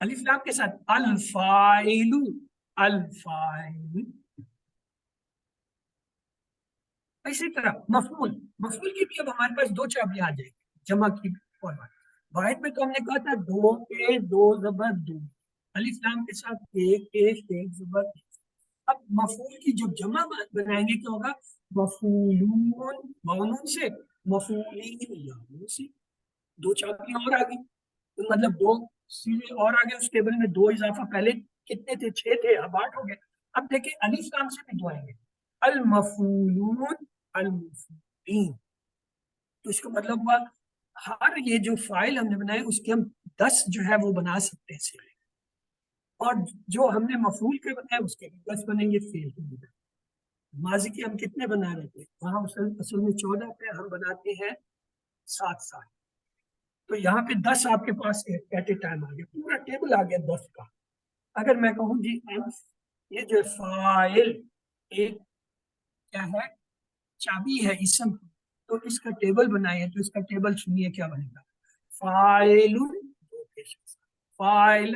الف لام کے ساتھ الفائل، الفائل. اسی طرح مفعول، مفعول کی بھی اب ہمارے پاس 2 چابیاں آ جائیں گی جمع کی فارمیٹ. واحد میں تو ہم نے کہا تھا 2 پیش، 2 زبر، 2 الف لام کے ساتھ 1 پیش، 1 زبر. اب مفعول کی جو جمع بنائیں گے کیا ہوگا؟ مفعولون مونون سے، مفعولین یاؤن سے. 2 چابیاں اور آ گئی، مطلب 2 سیرے اور آگے اس ٹیبل میں. 2 اضافہ پہلے کتنے تھے؟ 6 تھے، اب 8 ہو گئے. اب دیکھیں الف لام سے بھی 2 آئیں گے، المفعولون، المفعولین. تو اس کا مطلب ہوا ہر یہ جو فائل ہم نے بنائے اس کے ہم 10 جو ہے وہ بنا سکتے ہیں سیرے. اور جو ہم نے مفعول کے بنائے اس کے بھی 10 بنیں گے. فعل کے بھی. ماضی کے ہم کتنے بنا رہے تھے؟ وہاں اصل میں 14 پہ ہم بناتے ہیں 7. تو یہاں پہ 10 آپ کے پاس ایٹ اے ٹائم آ گیا، پورا ٹیبل آ گیا 10 کا. اگر میں کہوں جی یہ جو فائل ایک کیا ہے؟ چابی ہے اسم، تو اس کا ٹیبل بنائیے. تو اس کا ٹیبل سنیے کیا بنے گا. فائل، 2 پیش کے ساتھ، فائل،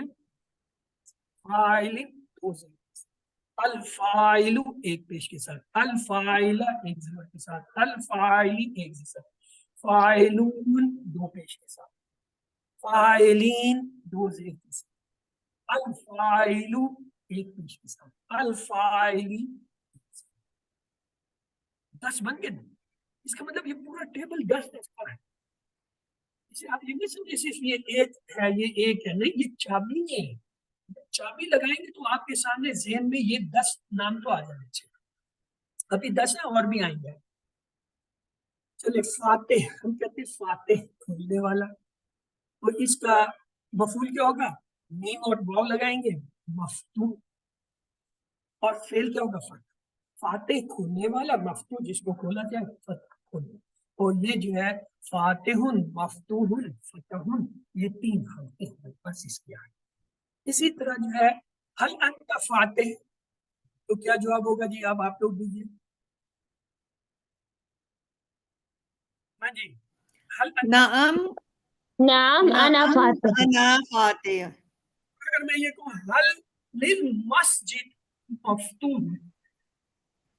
فائل، 2 زیر کے ساتھ، الفائل 1 پیش کے ساتھ، الفائل 1 زبر کے ساتھ، الفائلی 1 زبر، فائلون 2 پیش کے ساتھ، فائلین 2 زیر کے ساتھ، الفائلو 1 پیش کے ساتھ، الفائلی 10 بن گئے. اس کا مطلب یہ پورا ٹیبل 10 کا ہے. اسے آپ یہ نہیں سمجھے صرف یہ ایک ہے، یہ ایک ہے، نہیں، یہ چابی ہے. چابی لگائیں گے تو آپ کے سامنے ذہن میں یہ 10 نام تو آ جانے چاہیے. ابھی 10 ہیں اور بھی آئیں گے. چلے فاتح، ہم کہتے ہیں فاتح کھولنے والا. تو اس کا مفعول کیا ہوگا؟ میم اور واو لگائیں گے، مفتوح. اور فعل کیا ہوگا؟ فتح. فاتح کھولنے والا، مفتوح جس کو کھولا جائے، فتح کھولنے. اور یہ جو ہے فاتح، مفتوح، فتح، یہ 3 حرف ہیں بس اس کی آئے. اسی طرح جو ہے حل انت فاتح، تو کیا جواب ہوگا جی؟ آپ لوگ دیجیے. ہاں جی، حل انت. نعم نعم أنا نعم فاتح. أنا فاتح. اگر میں یہ کہوں حل للمسجد مفتوح،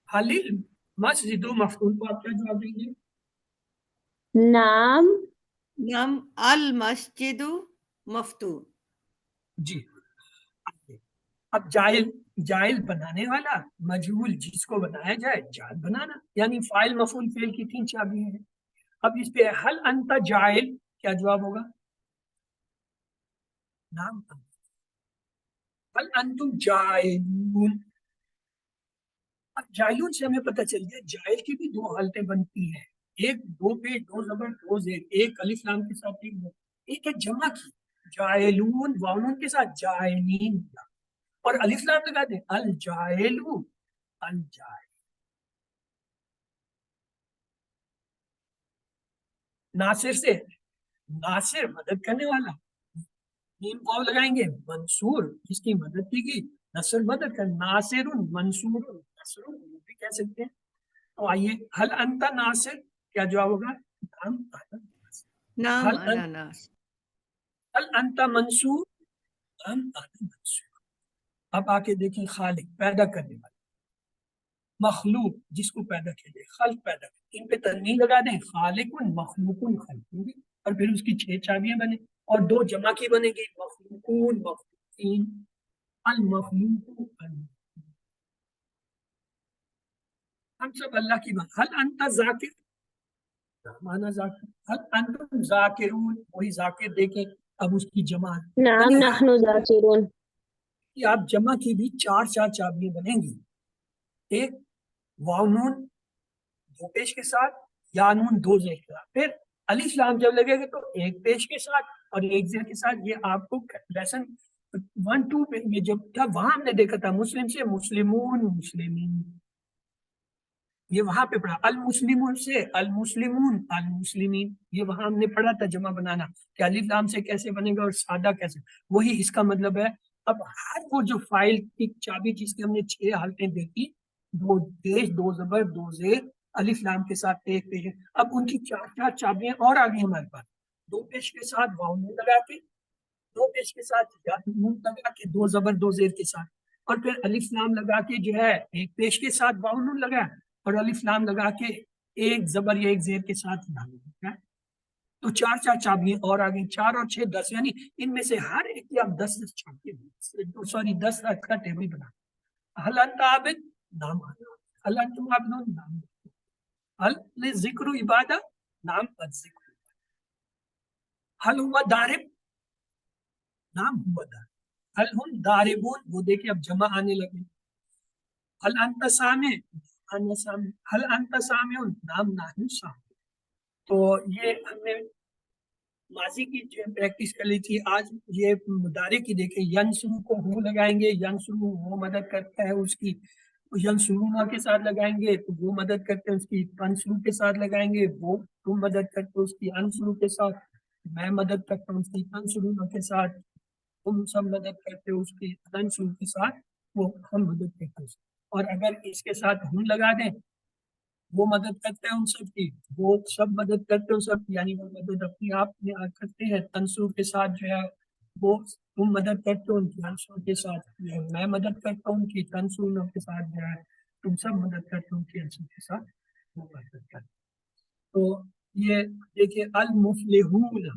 حل المسجد مفتوح، تو آپ کیا جواب دیں گے؟ نعم نعم المسجد مفتوح. جی. اب جائل، جائل بنانے والا، مجہول جس کو بنایا جائے، جائل بنانا، یعنی فائل مفعول فعل کی 3 چابیاں ہیں. اب اس پہ حل انت جائل، کیا جواب ہوگا؟ نعم. حل انتم جائلون. اب جائلون سے ہمیں پتہ چل گیا جائل کی بھی 2 حالتیں بنتی ہیں. ایک 2 پیش، 2 زبر، 2 زیر، ایک الف لام کے ساتھ، ایک ہے جمع کی جائلون واؤن کے ساتھ، جائلین. اور الف لام لگا دیں، الجائلو، الجائل. ناصر سے، ناصر مدد کرنے والا، میم واو لگائیں گے، منصور جس کی مدد کی گئی، نصر مدد کر، ناصر منصور نصر بھی کہہ سکتے ہیں. تو آئیے حل انت ناصر، کیا جواب ہوگا؟ نعم انا ناصر. نعم حل أنا ناصر. هل انت منصور؟ نعم انا منصور. اب آ کے دیکھیں خالق، پیدا کرنے والا، مخلوق جس کو پیدا کیا جائے، خلق پیدا کر. ان پہ تنوین لگا دیں، خالق مخلوق خلق، اور پھر اس کی 6 چابیاں بنے اور 2 جمع کی بنے گی، مخلوقون مخلوقین، المخلوق المخلوق. ہم سب اللہ کی بات. حل انت ذاکر، مانا ذاکر. هل انتم ذاکرون, وہی ذاکر دیکھیں اب اس کی جمع نعم یعنی نحن ذاكرون. کہ آپ جمع کی بھی چار چابیاں بنیں گی. ایک واو نون دو پیش کے ساتھ, یا نون دو زیر کے ساتھ, پھر الف لام جب لگے گا تو ایک پیش کے ساتھ اور ایک زیر کے ساتھ. یہ آپ کو لیسن 1-2 میں جب تھا وہاں ہم نے دیکھا تھا مسلم سے مسلمون مسلمین, یہ وہاں پہ پڑھا. المسلمون سے المسلمون المسلمین, یہ وہاں ہم نے پڑھا تھا جمع بنانا کہ الف لام سے کیسے بنے گا اور سادہ کیسے. وہی اس کا مطلب ہے. اب ہر وہ جو فائل کی چابی جس کی ہم نے 6 حالتیں دیکھی, 2 پیش 2 زبر 2 زیر الف لام کے ساتھ ایک پیش, اب ان کی 4 چابیاں اور آ گئی ہمارے پاس. 2 پیش کے ساتھ واو نون لگا کے, 2 پیش کے ساتھ یا نون لگا کے 2 زبر 2 زیر کے ساتھ, اور پھر الف لام لگا کے جو ہے ایک پیش کے ساتھ واو نون لگا اور الف لام لگا کے ایک زبر یا ایک زیر کے ساتھ ڈالا. تو 4 چابیاں اور آ گئی. 4 اور 6 10, یعنی ان میں سے ہر ایک کی آپ 10 چابیاں, سوری 10 کا ٹیبل بنا. حل انت عابد نام آنا, حل انتم عابدون نام, حل ذکر عبادہ نام ذکر, حل ہوا دارب نام ہوا دارب, حل ہم داربون, وہ دیکھیں اب جمع آنے لگے. حل انت سامع حل انت سامع نام نحن سامع. تو یہ ہم نے ماضی کی جو پریکٹس کر لی تھی. آج یہ مضارع کی دیکھیں, ینصرو کو ہو لگائیں گے, ینصرو وہ مدد کرتا ہے اس کی, ینصرونا کے ساتھ لگائیں گے تو وہ مدد کرتے ہیں اس کی, تنصرو کے ساتھ لگائیں گے وہ تم مدد کرتے ہو اس کی, انصرو کے ساتھ میں مدد کرتا ہوں اس کی, تنصرونا کے ساتھ تم سب مدد کرتے ہو اس کی, تنصرو کے ساتھ وہ ہم مدد کرتے ہیں. اور اگر اس کے ساتھ ہم لگا دیں وہ مدد کرتے ہیں ان سب کی, وہ سب مدد کرتے ہیں سب, یعنی وہ مدد اپنی آپ میں کرتے ہیں. تنصور کے ساتھ جو ہے وہ تم مدد کرتے ہو ان کی, انصور کے ساتھ میں مدد کرتا ہوں ان کی, تنصور کے ساتھ جو ہے تم سب مدد کرتے ہو ان کی, انصور کے ساتھ وہ مدد کرتے ہیں. تو یہ دیکھیں المفلحون,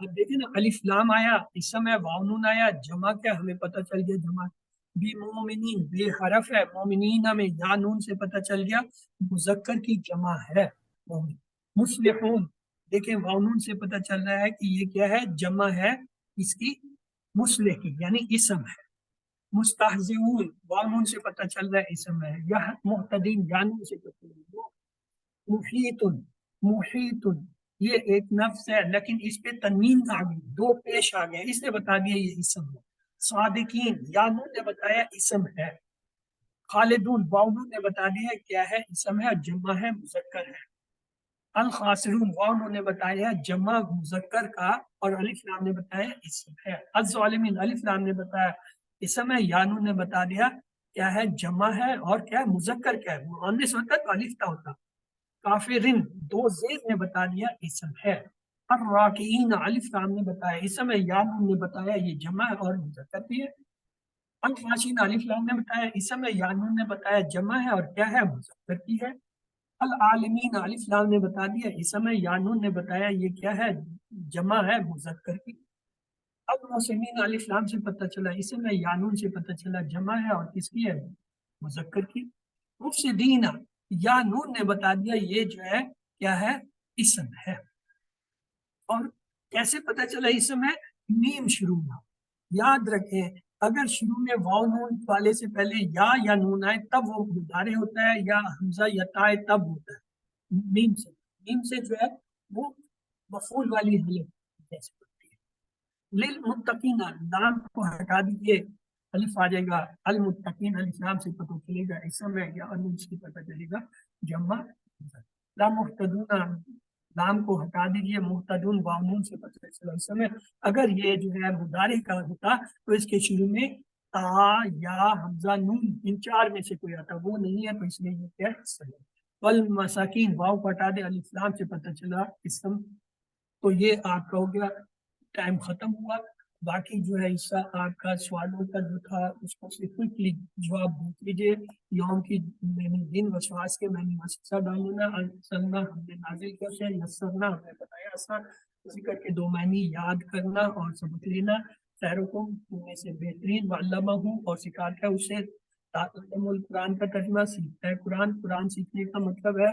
اب دیکھیں نا الف لام آیا, اسم ہے, واو نون آیا, جمع کیا ہمیں پتہ چل گیا جمع. بی مومنین بے حرف ہے, مومنین ہمیں یا نون سے پتہ چل گیا مذکر کی جمع ہے. مصلحون دیکھیں واو نون سے پتہ چل رہا ہے کہ یہ کیا ہے, جمع ہے اس کی مصلح کی, یعنی اسم ہے. مستہزئون واو نون سے پتہ چل رہا ہے اسم ہے. یا محتدین یا نون سے پتہ چل رہا ہے. محیط محیط یہ ایک نفس ہے لیکن اس پہ تنوین آ گئی, 2 پیش آ گئے, اس نے بتا دیا یہ اسم ہے. صادقین یا نون نے بتایا اسم ہے. خالدون واو نون نے بتا دیا کیا ہے, اسم ہے, جمع ہے, مذکر ہے. الخاسرون واو نون نے بتایا جمع مذکر کا اور الف لام نے بتایا اسم ہے. الظالمین الف لام نے بتایا اسم ہے, یا نون نے بتا دیا کیا ہے, جمع ہے, اور کیا ہے, مذکر کیا ہے, مؤنث ہوتا تو الف تا ہوتا. کافرین 2 زیر نے بتا دیا اسم ہے. الراکعین الف لام نے بتایا اسم ہے, یا نون نے بتایا یہ جمع ہے اور مذکر بھی ہے. الخاشعین الف لام نے بتایا اسم ہے, یا نون نے بتایا جمع ہے اور کیا ہے, مذکر بھی ہے. العالمین الف لام نے بتا دیا اسم ہے, یا نون نے بتایا یہ کیا ہے, جمع ہے, مذکر کی. المحسنین الف لام سے پتہ چلا اسم ہے, یا نون سے پتہ چلا جمع ہے اور کس کی ہے, مذکر کی. مفسدین یا نون نے بتا دیا یہ جو ہے کیا ہے, اسم ہے. اور کیسے پتہ چلا اسم ہے, میم شروع میں. یاد رکھیں اگر شروع میں واو نون والے سے پہلے یا نون آئے تب وہ مضارع ہوتا ہے, یا حمزہ یا تا تب ہوتا ہے. میم سے جو ہے وہ مفعول والی حالت جیسے ہوتی ہے. للمتقین نام کو ہٹا دیجیے, الف آ جائے گا. المتقین الف نام سے پتہ چلے گا اسم ہے, یا نون سے پتہ چلے گا جمع. لا محتدون نام کو ہٹا دیجیے, محتدون واو نون سے پتہ چلا اسم ہے. اگر یہ جو ہے مضارع کا ہوتا تو اس کے شروع میں تا یا حمزہ نون ان 4 میں سے کوئی آتا, وہ نہیں ہے تو اس لیے یہ کیا ہے. والمساکین واو کو ہٹا دے, الف لام سے پتہ چلا اسم. تو یہ آپ کا ہو گیا, ٹائم ختم ہوا. باقی جو ہے حصہ آپ کا سوالوں کا جو تھا اس کو صرف کوئکلی جواب دیکھ لیجیے. یوم کی دن وسواس کے میں نے مسئلہ ڈالنا سلنا ہم نے نازل کیا سے نصرنا ہم نے بتایا آسان, ذکر کے 2 معنی یاد کرنا اور سبق لینا. خیرکم میں سے بہترین علامہ ہوں اور سکھاتا ہے اسے. تعلم القرآن کا ترجمہ سیکھتا ہے قرآن. قرآن سیکھنے کا مطلب ہے